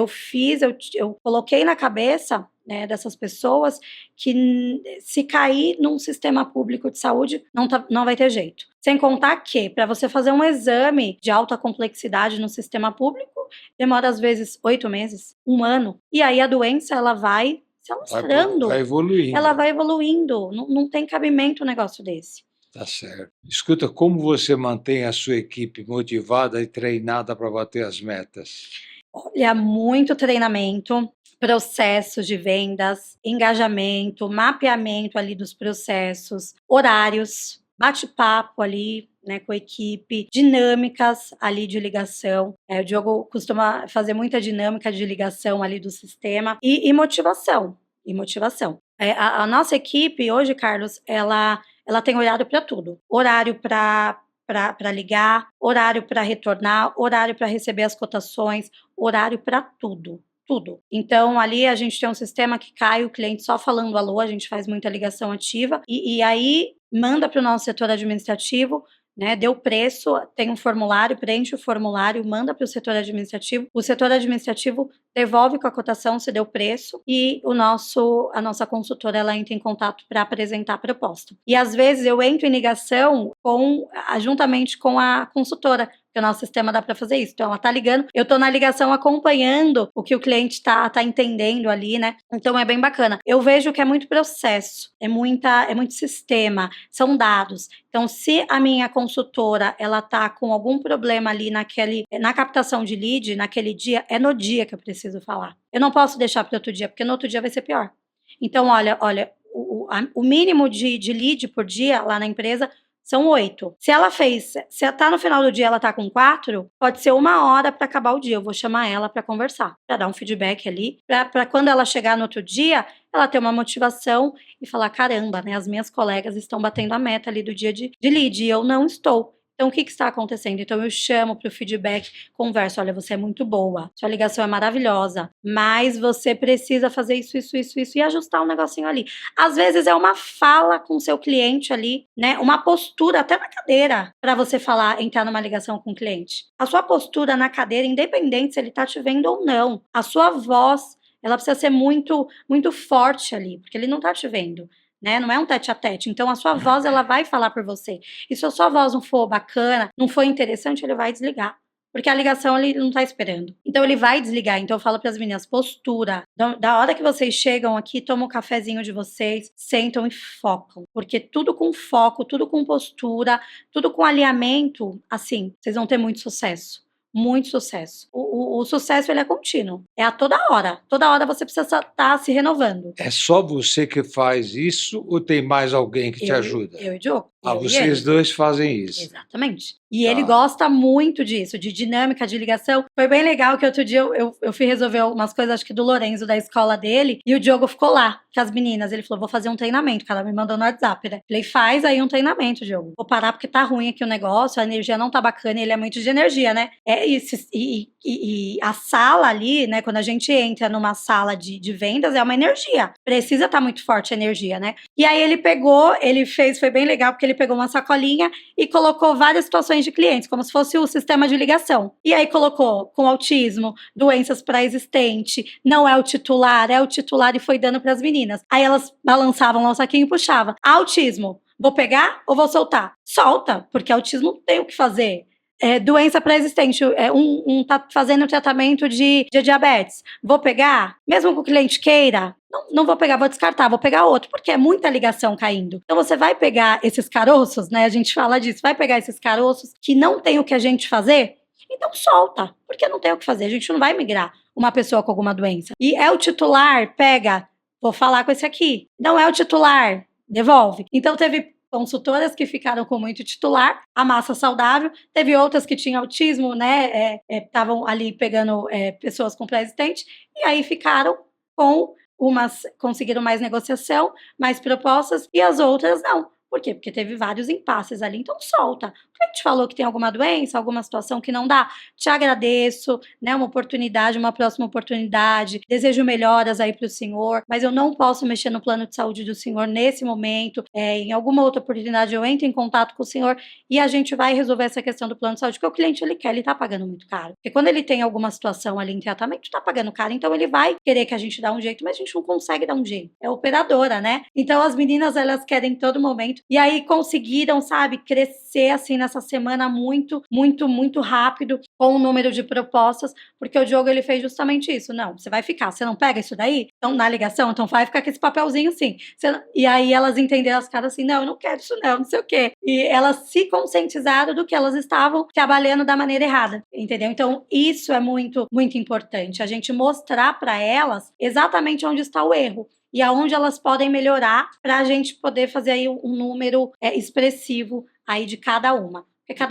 coloquei na cabeça, né, dessas pessoas que se cair num sistema público de saúde, não vai ter jeito. Sem contar que, para você fazer um exame de alta complexidade no sistema público, demora às vezes 8 meses, 1 ano. E aí a doença, ela vai se alastrando. Vai evoluindo. Ela vai evoluindo. Não tem cabimento um negócio desse. Tá certo. Escuta, como você mantém a sua equipe motivada e treinada para bater as metas? Olha, muito treinamento, processos de vendas, engajamento, mapeamento ali dos processos, horários, bate-papo ali, né, com a equipe, dinâmicas ali de ligação. O Diogo costuma fazer muita dinâmica de ligação ali do sistema e motivação. A nossa equipe hoje, Carlos, ela tem olhado para tudo. Horário para ligar, horário para retornar, horário para receber as cotações, horário para tudo. Tudo. Então, ali a gente tem um sistema que cai o cliente só falando alô, a gente faz muita ligação ativa, e aí manda para o nosso setor administrativo, né, deu preço, tem um formulário, preenche o formulário, manda para o setor administrativo, o setor administrativo devolve com a cotação se deu preço e a nossa consultora ela entra em contato para apresentar a proposta. E às vezes eu entro em ligação juntamente com a consultora, porque o nosso sistema dá para fazer isso. Então ela está ligando, eu estou na ligação acompanhando o que o cliente está entendendo ali, né? Então é bem bacana. Eu vejo que é muito processo, é muito sistema, são dados. Então, se a minha consultora ela tá com algum problema ali na captação de lead, naquele dia, é no dia que eu preciso falar. Eu não posso deixar para outro dia, porque no outro dia vai ser pior. Então, olha, o mínimo de lead por dia lá na empresa são 8. Se tá no final do dia ela tá com 4, pode ser 1 hora para acabar o dia. Eu vou chamar ela para conversar, para dar um feedback ali, para quando ela chegar no outro dia, ela ter uma motivação e falar, caramba, né, as minhas colegas estão batendo a meta ali do dia de lead e eu não estou. Então, o que está acontecendo? Então, eu chamo para o feedback, converso, olha, você é muito boa, sua ligação é maravilhosa, mas você precisa fazer isso e ajustar um negocinho ali. Às vezes é uma fala com o seu cliente ali, né? Uma postura até na cadeira para você entrar numa ligação com o cliente. A sua postura na cadeira, independente se ele está te vendo ou não, a sua voz, ela precisa ser muito, muito forte ali, porque ele não está te vendo. Né? Não é um tete a tete, então a sua voz ela vai falar por você. E se a sua voz não for bacana, não for interessante, ele vai desligar. Porque a ligação ele não tá esperando. Então ele vai desligar. Então eu falo para as meninas, postura. Da hora que vocês chegam aqui, tomam um cafezinho de vocês, sentam e focam. Porque tudo com foco, tudo com postura, tudo com alinhamento, assim, vocês vão ter muito sucesso. Muito sucesso. O sucesso ele é contínuo. É a toda hora. Toda hora você precisa estar se renovando. É só você que faz isso ou tem mais alguém que te ajuda? Eu e o Diogo. Ah, eu e vocês ele. dois fazem isso. Exatamente. E Tá. ele gosta muito disso, de dinâmica, de ligação. Foi bem legal que outro dia eu fui resolver umas coisas, acho que do Lorenzo, da escola dele, e o Diogo ficou lá com as meninas. Ele falou, vou fazer um treinamento, cara, me mandou no WhatsApp, né? Falei, faz aí um treinamento, Diogo. Vou parar porque tá ruim aqui o negócio, a energia não tá bacana, e ele é muito de energia, né? É isso, e a sala ali, né, quando a gente entra numa sala de vendas, é uma energia. Precisa estar muito forte a energia, né? E aí ele pegou, foi bem legal, porque ele pegou uma sacolinha e colocou várias situações de clientes, como se fosse o sistema de ligação. E aí colocou com autismo, doenças pré-existentes, não é o titular e foi dando para as meninas. Aí elas balançavam lá o saquinho e puxavam. Autismo, vou pegar ou vou soltar? Solta, porque autismo não tem o que fazer. Doença pré-existente, tá fazendo tratamento de diabetes. Vou pegar? Mesmo que o cliente queira, não vou pegar, vou descartar, vou pegar outro, porque é muita ligação caindo. Então você vai pegar esses caroços, né? A gente fala disso, vai pegar esses caroços que não tem o que a gente fazer, então solta, porque não tem o que fazer. A gente não vai migrar uma pessoa com alguma doença. E é o titular, pega, vou falar com esse aqui. Não é o titular, devolve. Então teve consultoras que ficaram com muito titular, a massa saudável, teve outras que tinham autismo, né, estavam ali pegando pessoas com pré-existente, e aí ficaram com conseguiram mais negociação, mais propostas, e as outras não. Por quê? Porque teve vários impasses ali, então solta. O cliente falou que tem alguma doença, alguma situação que não dá, te agradeço, né, uma oportunidade, uma próxima oportunidade, desejo melhoras aí para o senhor, mas eu não posso mexer no plano de saúde do senhor nesse momento, em alguma outra oportunidade eu entro em contato com o senhor e a gente vai resolver essa questão do plano de saúde, porque o cliente ele quer, ele tá pagando muito caro. Porque quando ele tem alguma situação ali em tratamento, tá pagando caro, então ele vai querer que a gente dê um jeito, mas a gente não consegue dar um jeito. É operadora, né? Então as meninas, elas querem todo momento. E aí conseguiram, sabe, crescer assim nessa semana muito, muito, muito rápido com o número de propostas, porque o Diogo ele fez justamente isso. Não, você vai ficar, você não pega isso daí? Então, na ligação, então vai ficar com esse papelzinho sim. E aí elas entenderam as caras assim, não, eu não quero isso não sei o quê. E elas se conscientizaram do que elas estavam trabalhando da maneira errada, entendeu? Então, isso é muito, muito importante, a gente mostrar para elas exatamente onde está o erro e aonde elas podem melhorar para a gente poder fazer aí um número expressivo aí de cada uma. Porque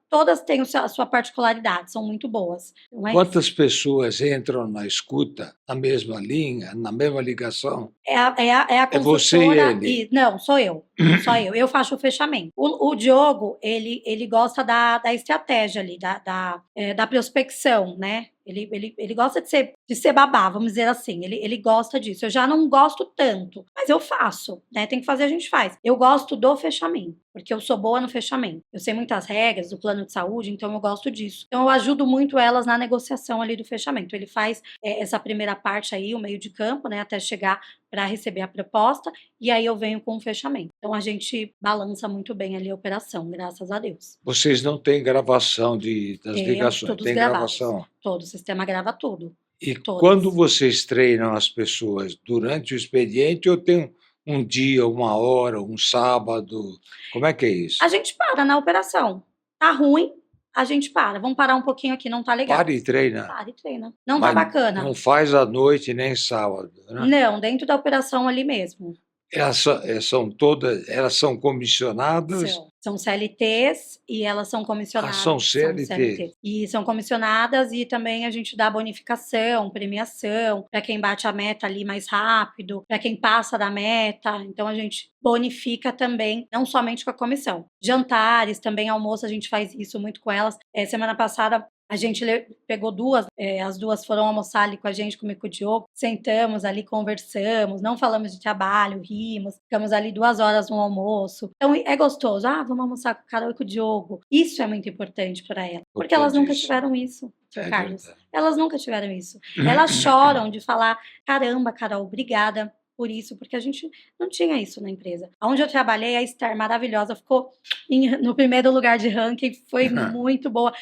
todas têm a sua particularidade, são muito boas. Não é Quantas pessoas entram na escuta, na mesma linha, na mesma ligação? a É você e consultora ele? não, sou eu. Só eu faço o fechamento. O Diogo, ele gosta da estratégia ali, da prospecção, né? Ele gosta de ser babá, vamos dizer assim. Ele gosta disso. Eu já não gosto tanto, mas eu faço, né? Tem que fazer, a gente faz. Eu gosto do fechamento, porque eu sou boa no fechamento. Eu sei muitas regras do plano de saúde, então eu gosto disso. Então eu ajudo muito elas na negociação ali do fechamento. Ele faz essa primeira parte aí, o meio de campo, né? Até chegar para receber a proposta, e aí eu venho com o fechamento. Então a gente balança muito bem ali a operação, graças a Deus. Vocês não têm gravação das ligações? Todos Tem gravados. gravação? Todo o sistema grava tudo. E Todas. quando vocês treinam as pessoas durante o expediente ou tem um dia, uma hora, um sábado? Como é que é isso? A gente para na operação. Tá ruim, a gente para. Vamos parar um pouquinho aqui, não tá legal. Para e treina. Para e treina. Não Mas tá bacana. não faz à noite nem sábado, né? Não, dentro da operação ali mesmo. Elas são comissionadas? São CLTs e elas são comissionadas. São CLT. São CLT. E são comissionadas e também a gente dá bonificação, premiação, para quem bate a meta ali mais rápido, para quem passa da meta. Então a gente bonifica também, não somente com a comissão. Jantares, também almoço, a gente faz isso muito com elas. Semana passada a gente pegou duas, as duas foram almoçar ali com a gente, comigo com o Diogo, sentamos ali, conversamos, não falamos de trabalho, rimos, ficamos ali 2 horas no almoço. Então é gostoso, vamos almoçar com o Carol e com o Diogo. Isso é muito importante para elas, porque elas nunca tiveram isso, seu Carlos. Elas nunca tiveram isso. Elas choram de falar, caramba, Carol, obrigada. por isso, porque a gente não tinha isso na empresa. Onde eu trabalhei, a Esther, maravilhosa, ficou no primeiro lugar de ranking, foi muito boa.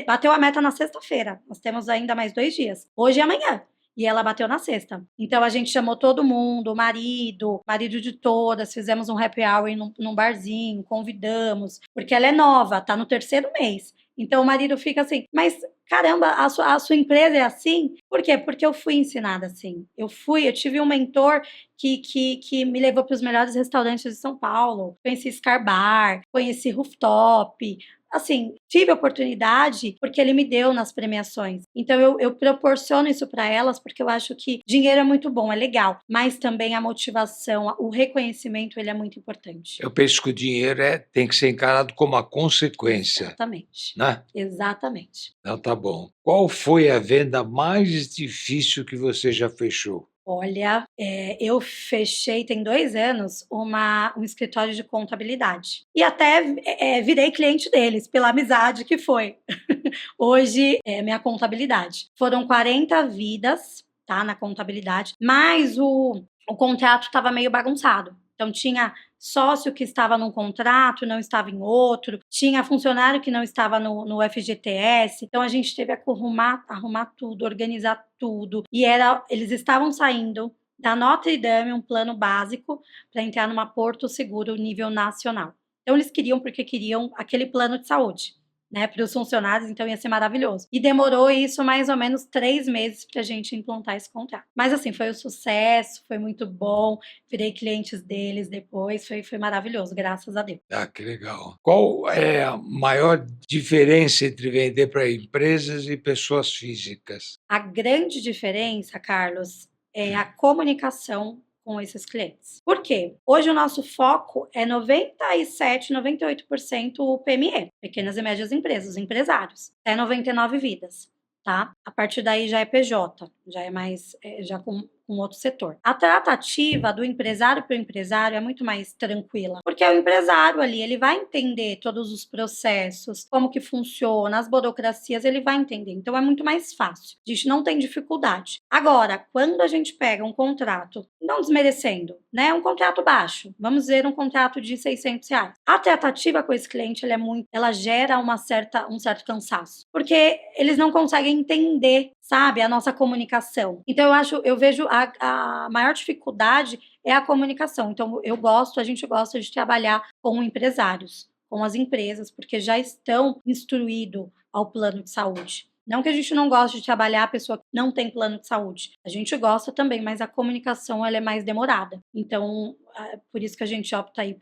Bateu a meta na sexta-feira, nós temos ainda mais 2 dias, hoje e amanhã. E ela bateu na sexta. Então a gente chamou todo mundo, o marido de todas, fizemos um happy hour num barzinho, convidamos, porque ela é nova, tá no 3º mês. Então o marido fica assim, mas caramba, a sua empresa é assim? Por quê? Porque eu fui ensinada assim. Eu tive um mentor que me levou para os melhores restaurantes de São Paulo. Conheci Scar Bar, conheci Rooftop. Assim, tive oportunidade porque ele me deu nas premiações. Então eu proporciono isso para elas porque eu acho que dinheiro é muito bom, é legal, mas também a motivação, o reconhecimento, ele é muito importante. Eu penso que o dinheiro tem que ser encarado como a consequência, Exatamente. né? Exatamente. Então tá bom. Qual foi a venda mais difícil que você já fechou? Olha, eu fechei tem 2 anos um escritório de contabilidade. E até, virei cliente deles, pela amizade que foi. Hoje é minha contabilidade. Foram 40 vidas, tá, na contabilidade, mas o contrato estava meio bagunçado. Então tinha sócio que estava num contrato, não estava em outro, tinha funcionário que não estava no FGTS, então a gente teve que arrumar tudo, organizar tudo. E eles estavam saindo da Notre Dame um plano básico para entrar numa Porto Seguro nível nacional. Então eles queriam porque queriam aquele plano de saúde, né, para os funcionários, então ia ser maravilhoso. E demorou isso mais ou menos 3 meses para a gente implantar esse contrato. Mas assim, foi um sucesso, foi muito bom, virei clientes deles depois, foi maravilhoso, graças a Deus. Ah, que legal. Qual é a maior diferença entre vender para empresas e pessoas físicas? A grande diferença, Carlos, é a comunicação com esses clientes. Por quê? Hoje o nosso foco é 97, 98% o PME, pequenas e médias empresas, empresários. É 99 vidas, tá? A partir daí já é PJ, já é mais, já com outro setor. A tratativa do empresário para o empresário é muito mais tranquila, porque é o empresário ali, ele vai entender todos os processos, como que funciona, as burocracias, ele vai entender. Então é muito mais fácil. A gente não tem dificuldade. Agora, quando a gente pega um contrato, não desmerecendo, né, um contrato baixo, vamos dizer um contrato de R$ 600. A tratativa com esse cliente, ela gera um certo cansaço, porque eles não conseguem entender, sabe, a nossa comunicação. Então eu vejo a maior dificuldade é a comunicação. Então a gente gosta de trabalhar com empresários, com as empresas, porque já estão instruídos ao plano de saúde. Não que a gente não goste de trabalhar a pessoa que não tem plano de saúde. A gente gosta também, mas a comunicação ela é mais demorada. Então, por isso que a gente opta aí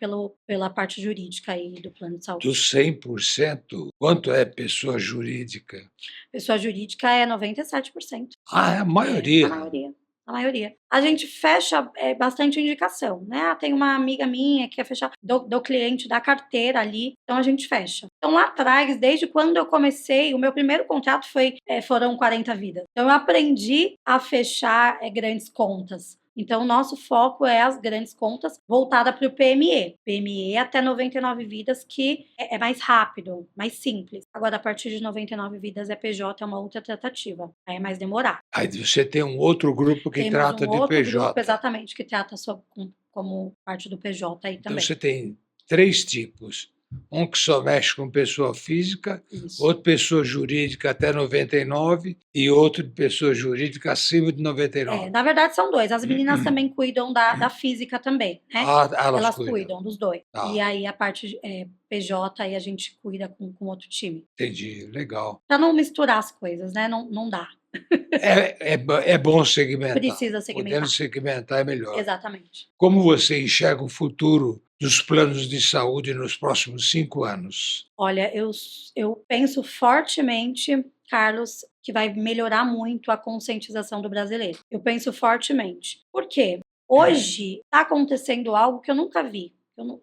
pela parte jurídica aí do plano de saúde. Dos 100%, quanto é pessoa jurídica? Pessoa jurídica é 97%. Ah, é a maioria. A maioria. A gente fecha bastante indicação, né? Tem uma amiga minha que quer fechar do cliente, da carteira ali, então a gente fecha. Então lá atrás, desde quando eu comecei, o meu primeiro contrato foram 40 vidas. Então eu aprendi a fechar grandes contas. Então, o nosso foco é as grandes contas voltada para o PME. PME até 99 vidas, que é mais rápido, mais simples. Agora, a partir de 99 vidas é PJ, é uma outra tratativa. Aí é mais demorado. Aí você tem um outro grupo que Temos trata um de outro PJ. grupo, exatamente, que trata como parte do PJ aí Então também. você tem 3 tipos. Um que só mexe com pessoa física, Isso. outro pessoa jurídica até 99 e outro de pessoa jurídica acima de 99. Na verdade, são 2. As meninas também cuidam da física também, né? Ah, Elas cuidam dos 2. Tá. E aí a parte PJ aí a gente cuida com outro time. Entendi, legal. Para não misturar as coisas, né? Não dá. É bom segmentar. Precisa segmentar. Podendo segmentar é melhor. Exatamente. Como você enxerga o futuro dos planos de saúde nos próximos 5 anos? Olha, eu penso fortemente, Carlos, que vai melhorar muito a conscientização do brasileiro. Eu penso fortemente. Por quê? Hoje está acontecendo algo que eu nunca vi,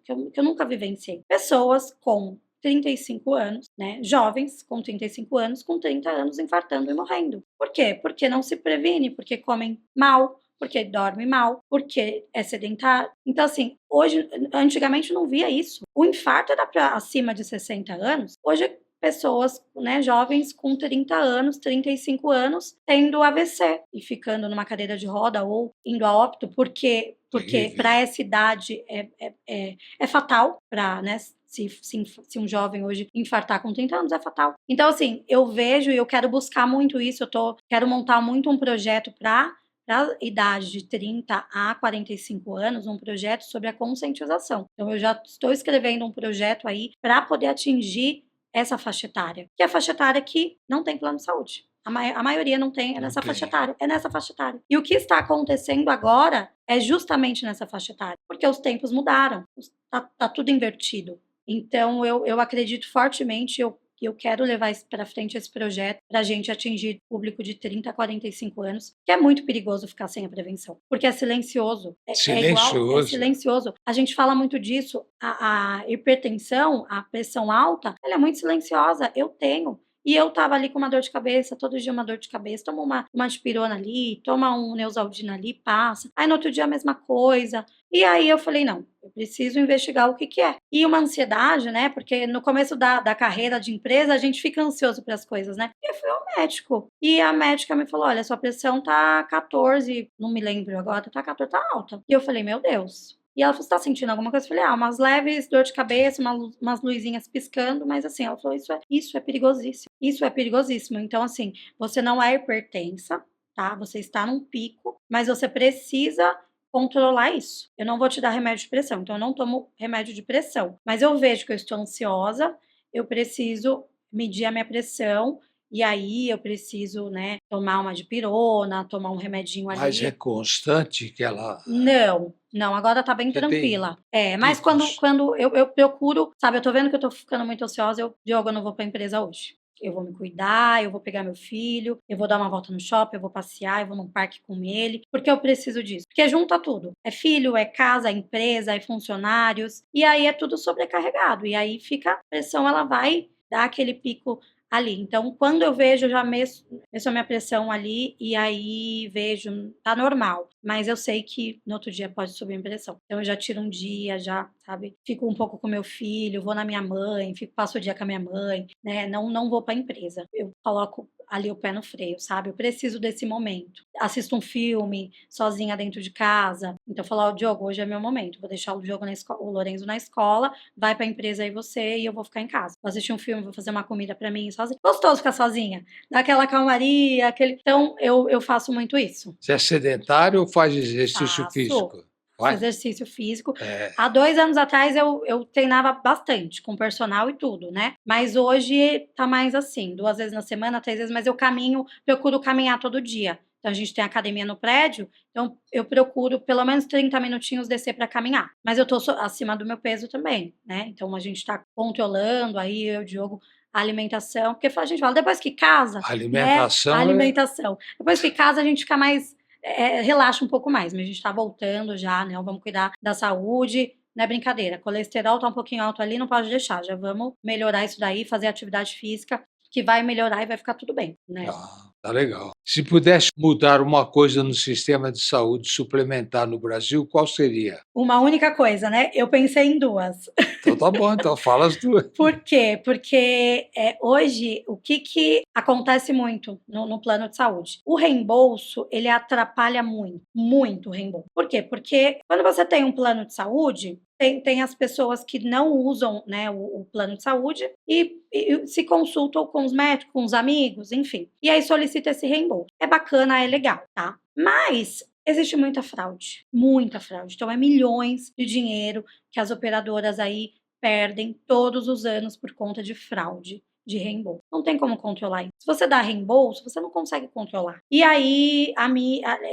que eu nunca vivenciei. Pessoas com 35 anos, né? Jovens com 35 anos, com 30 anos infartando e morrendo. Por quê? Porque não se previne, porque comem mal, porque dorme mal, porque é sedentário. Então, assim, hoje, antigamente não via isso. O infarto era para acima de 60 anos, hoje pessoas, né, jovens com 30 anos, 35 anos, tendo AVC e ficando numa cadeira de roda ou indo a óbito, porque Terrível. para essa idade é fatal, para, né, se um jovem hoje infartar com 30 anos, é fatal. Então, assim, eu vejo e eu quero buscar muito isso, quero montar muito um projeto para a idade de 30 a 45 anos, um projeto sobre a conscientização. Então, eu já estou escrevendo um projeto aí para poder atingir essa faixa etária, que é a faixa etária que não tem plano de saúde. A maioria não tem, é Não nessa faixa tem. etária. É nessa faixa etária. E o que está acontecendo agora é justamente nessa faixa etária, porque os tempos mudaram, tá tudo invertido. Então, eu acredito fortemente, eu quero levar para frente esse projeto para a gente atingir o público de 30 a 45 anos, que é muito perigoso ficar sem a prevenção, porque é silencioso. É igual, é Silencioso. silencioso. A gente fala muito disso. A hipertensão, a pressão alta, ela é muito silenciosa. Eu tenho. E eu tava ali com uma dor de cabeça, todo dia uma dor de cabeça, toma uma dipirona ali, toma um Neosaldina ali, passa. Aí no outro dia a mesma coisa. E aí eu falei, não, eu preciso investigar o que que é. E uma ansiedade, né, porque no começo da carreira de empresa a gente fica ansioso para as coisas, né. E eu fui ao médico. E a médica me falou, olha, sua pressão tá 14, não me lembro agora, tá 14, tá alta. E eu falei, meu Deus. E ela falou, você tá sentindo alguma coisa? Eu falei, umas leves dor de cabeça, umas luzinhas piscando, mas assim, ela falou, isso é perigosíssimo. Isso é perigosíssimo. Então, assim, você não é hipertensa, tá? Você está num pico, mas você precisa controlar isso. Eu não vou te dar remédio de pressão, então eu não tomo remédio de pressão. Mas eu vejo que eu estou ansiosa, eu preciso medir a minha pressão, e aí eu preciso, né, tomar uma dipirona, tomar um remedinho Mas é ali. constante que ela. Não, agora tá bem Você tem tranquila. É, mas picos. quando eu procuro, sabe, eu tô vendo que eu tô ficando muito ansiosa, Diogo, eu não vou pra empresa hoje. Eu vou me cuidar, eu vou pegar meu filho, eu vou dar uma volta no shopping, eu vou passear, eu vou num parque com ele, porque eu preciso disso. Porque junta tudo. É filho, é casa, é empresa, é funcionários, e aí é tudo sobrecarregado. E aí fica a pressão, ela vai dar aquele pico ali. Então, quando eu vejo, eu já meço a minha pressão ali e aí vejo, tá normal. Mas eu sei que no outro dia pode subir a pressão. Então, eu já tiro um dia, já, sabe? Fico um pouco com meu filho, vou na minha mãe, passo o dia com a minha mãe, né? Não vou pra empresa. Eu coloco ali o pé no freio, sabe? Eu preciso desse momento. Assisto um filme sozinha dentro de casa. Então, eu falo, ó, Diogo, hoje é meu momento. Vou deixar o Diogo o Lorenzo na escola, vai pra empresa aí você e eu vou ficar em casa. Vou assistir um filme, vou fazer uma comida pra mim sozinha. Gostoso ficar sozinha. Dá aquela calmaria, aquele. Então, eu faço muito isso. Você é sedentário ou faz exercício Faço. físico? Faço Faz? exercício físico. É, Há 2 anos atrás eu treinava bastante, com personal e tudo, né? Mas hoje tá mais assim, 2 vezes na semana, 3 vezes, mas eu procuro caminhar todo dia. Então a gente tem academia no prédio, então eu procuro pelo menos 30 minutinhos descer para caminhar. Mas eu tô acima do meu peso também, né? Então a gente tá controlando aí, eu e o Diogo, a alimentação, porque a gente fala, depois que casa, a né? A alimentação é. alimentação. Depois que casa, a gente fica mais relaxa um pouco mais, mas a gente tá voltando já, né? Vamos cuidar da saúde. Não é brincadeira, colesterol tá um pouquinho alto ali, não pode deixar. Já vamos melhorar isso daí, fazer atividade física, que vai melhorar e vai ficar tudo bem, né? Ah, tá legal. Se pudesse mudar uma coisa no sistema de saúde suplementar no Brasil, qual seria? Uma única coisa, né? Eu pensei em duas. Então tá bom, então fala as duas. Por quê? Porque hoje o que acontece muito no plano de saúde? O reembolso, ele atrapalha muito, muito o reembolso. Por quê? Porque quando você tem um plano de saúde, tem as pessoas que não usam, né, o plano de saúde e se consultam com os médicos, com os amigos, enfim. E aí solicita esse reembolso. É bacana, é legal, tá? Mas existe muita fraude, muita fraude. Então é milhões de dinheiro que as operadoras aí perdem todos os anos por conta de fraude de reembolso. Não tem como controlar isso. Se você dá reembolso, você não consegue controlar. E aí,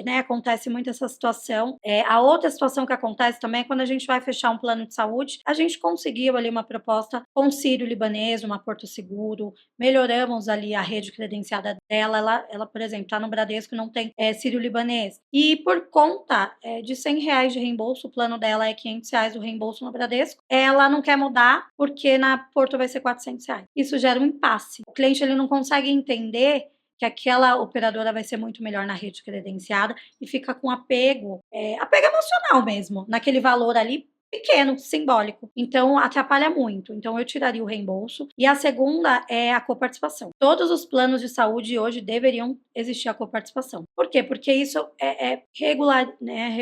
né, acontece muito essa situação. A outra situação que acontece também é quando a gente vai fechar um plano de saúde, a gente conseguiu ali uma proposta com Sírio-Libanês, uma Porto Seguro, melhoramos ali a rede credenciada dela. Ela por exemplo, está no Bradesco e não tem Sírio-Libanês. E por conta de R$ 100 de reembolso, o plano dela é R$ 500 o reembolso no Bradesco, ela não quer mudar porque na Porto vai ser R$ 400. Isso gera um impasse. O cliente ele não consegue entender que aquela operadora vai ser muito melhor na rede credenciada e fica com apego emocional mesmo, naquele valor ali pequeno, simbólico. Então, atrapalha muito. Então, eu tiraria o reembolso. E a segunda é a coparticipação. Todos os planos de saúde hoje deveriam existir a coparticipação. Por quê? Porque isso é regular, né?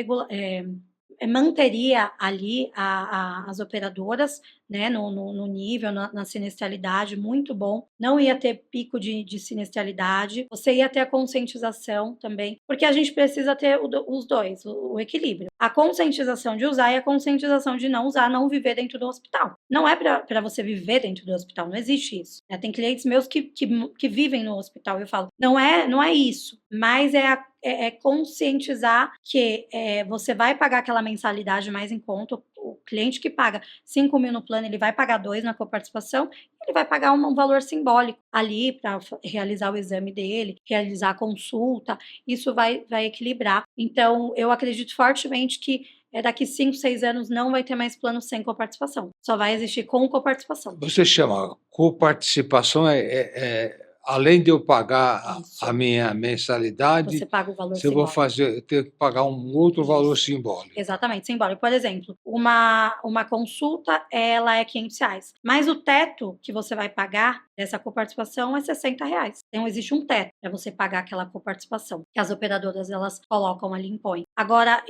Manteria ali as operadoras, né, no nível, na sinistralidade, muito bom. Não ia ter pico de sinistralidade. Você ia ter a conscientização também, porque a gente precisa ter os dois, o equilíbrio. A conscientização de usar e a conscientização de não usar, não viver dentro do hospital. Não é para você viver dentro do hospital, não existe isso. Né? Tem clientes meus que vivem no hospital, eu falo, não é isso, mas é conscientizar que você vai pagar aquela mensalidade mais em conta. O cliente que paga 5 mil no plano, ele vai pagar 2 na coparticipação, ele vai pagar um valor simbólico ali para realizar o exame dele, realizar a consulta, isso vai equilibrar. Então, eu acredito fortemente que daqui 5, 6 anos não vai ter mais plano sem coparticipação, só vai existir com coparticipação. Você chama coparticipação, além de eu pagar Isso. a minha mensalidade, Você paga o valor se eu vou ter que pagar um outro valor Isso. simbólico. Exatamente, simbólico. Por exemplo, uma consulta, ela é R$500, mas o teto que você vai pagar dessa coparticipação é R$60. Então, existe um teto para você pagar aquela coparticipação, que as operadoras, elas colocam ali, impõem. Agora,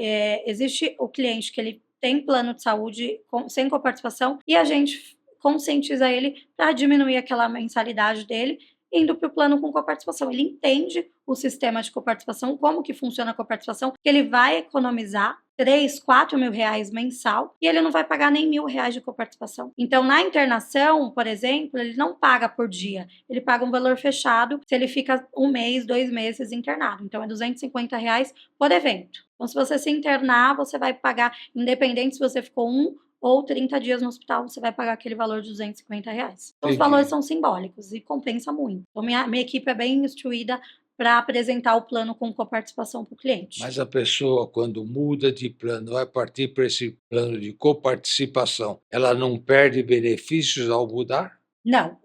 existe o cliente que ele tem plano de saúde sem coparticipação e a gente conscientiza ele para diminuir aquela mensalidade dele, indo para o plano com coparticipação. Ele entende o sistema de coparticipação, como que funciona a coparticipação, que ele vai economizar 3, 4 mil reais mensal e ele não vai pagar nem R$1.000 de coparticipação. Então, na internação, por exemplo, ele não paga por dia, ele paga um valor fechado se ele fica 1 mês, 2 meses internado. Então, é R$250 por evento. Então, se você se internar, você vai pagar, independente se você ficou 1 ou 30 dias no hospital, você vai pagar aquele valor de R$250. Então, os valores são simbólicos e compensa muito. Então, minha equipe é bem instruída para apresentar o plano com coparticipação para o cliente. Mas a pessoa, quando muda de plano, vai partir para esse plano de coparticipação, ela não perde benefícios ao mudar? Não,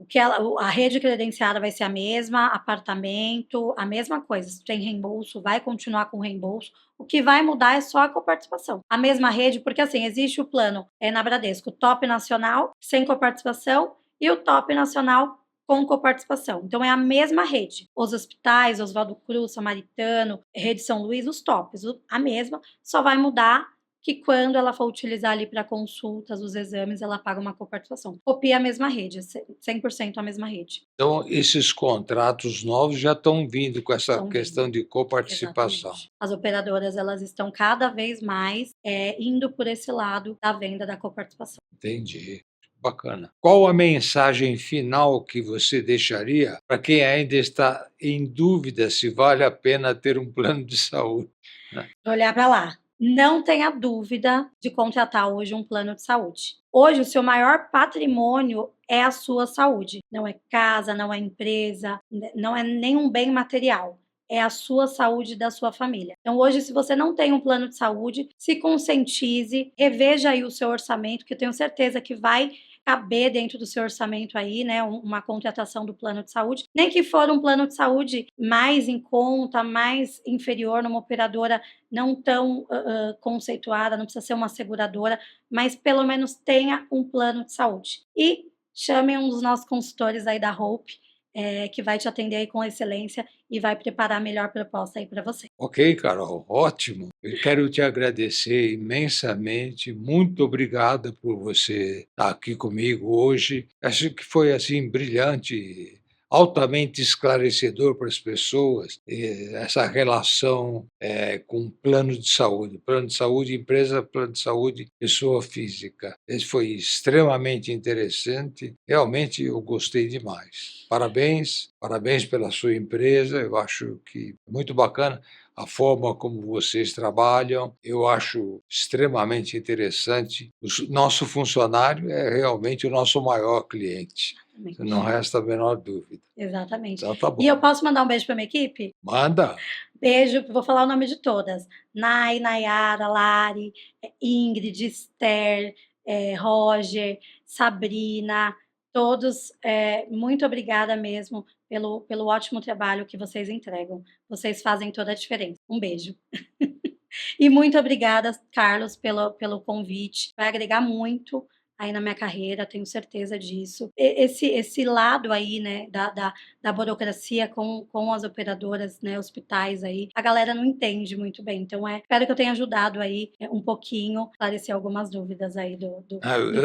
a rede credenciada vai ser a mesma, apartamento, a mesma coisa. Se tem reembolso, vai continuar com reembolso. O que vai mudar é só a coparticipação. A mesma rede, porque assim, existe o plano na Bradesco, Top Nacional, sem coparticipação, e o Top Nacional com coparticipação. Então, é a mesma rede. Os hospitais, Oswaldo Cruz, Samaritano, Rede São Luís, os tops, a mesma, só vai mudar que quando ela for utilizar ali para consultas, os exames, ela paga uma coparticipação. Copia a mesma rede, 100% a mesma rede. Então, esses contratos novos já estão vindo com essa questão de coparticipação. Exatamente. As operadoras, elas estão cada vez mais indo por esse lado da venda da coparticipação. Entendi. Bacana. Qual a mensagem final que você deixaria para quem ainda está em dúvida se vale a pena ter um plano de saúde? Olhar para lá. Não tenha dúvida de contratar hoje um plano de saúde. Hoje, o seu maior patrimônio é a sua saúde. Não é casa, não é empresa, não é nenhum bem material. É a sua saúde da sua família. Então, hoje, se você não tem um plano de saúde, se conscientize, reveja aí o seu orçamento, que eu tenho certeza que vai caber dentro do seu orçamento aí, né, uma contratação do plano de saúde, nem que for um plano de saúde mais em conta, mais inferior, numa operadora não tão conceituada, não precisa ser uma seguradora, mas pelo menos tenha um plano de saúde. E chame um dos nossos consultores aí da Hope, que vai te atender aí com excelência e vai preparar a melhor proposta aí para você. Ok, Carol, ótimo. Eu quero te agradecer imensamente. Muito obrigada por você estar aqui comigo hoje. Acho que foi assim brilhante, altamente esclarecedor para as pessoas, essa relação com plano de saúde empresa, plano de saúde pessoa física. Esse foi extremamente interessante, realmente eu gostei demais. Parabéns, parabéns pela sua empresa, eu acho que é muito bacana a forma como vocês trabalham, eu acho extremamente interessante. O nosso funcionário é realmente o nosso maior cliente. Não resta a menor dúvida. Exatamente. Então tá bom. E eu posso mandar um beijo para minha equipe? Manda. Beijo, vou falar o nome de todas. Nayara, Lari, Ingrid, Esther, Roger, Sabrina, todos, muito obrigada mesmo pelo ótimo trabalho que vocês entregam. Vocês fazem toda a diferença. Um beijo. E muito obrigada, Carlos, pelo convite. Vai agregar muito aí na minha carreira, tenho certeza disso. Esse lado aí, né, da burocracia com as operadoras, né, hospitais aí, a galera não entende muito bem. Então, espero que eu tenha ajudado aí um pouquinho, esclarecer algumas dúvidas aí do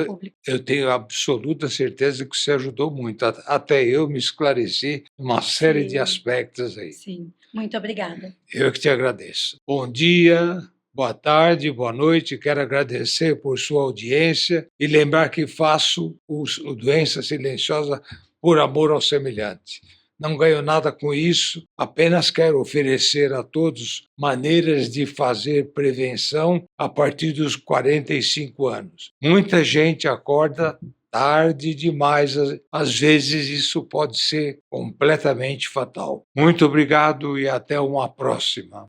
público. Eu tenho absoluta certeza que você ajudou muito. Até eu me esclareci uma série de Sim. aspectos aí. Sim, muito obrigada. Eu que te agradeço. Bom dia, boa tarde, boa noite. Quero agradecer por sua audiência e lembrar que faço o Doença Silenciosa por amor ao semelhante. Não ganho nada com isso, apenas quero oferecer a todos maneiras de fazer prevenção a partir dos 45 anos. Muita gente acorda tarde demais, às vezes isso pode ser completamente fatal. Muito obrigado e até uma próxima.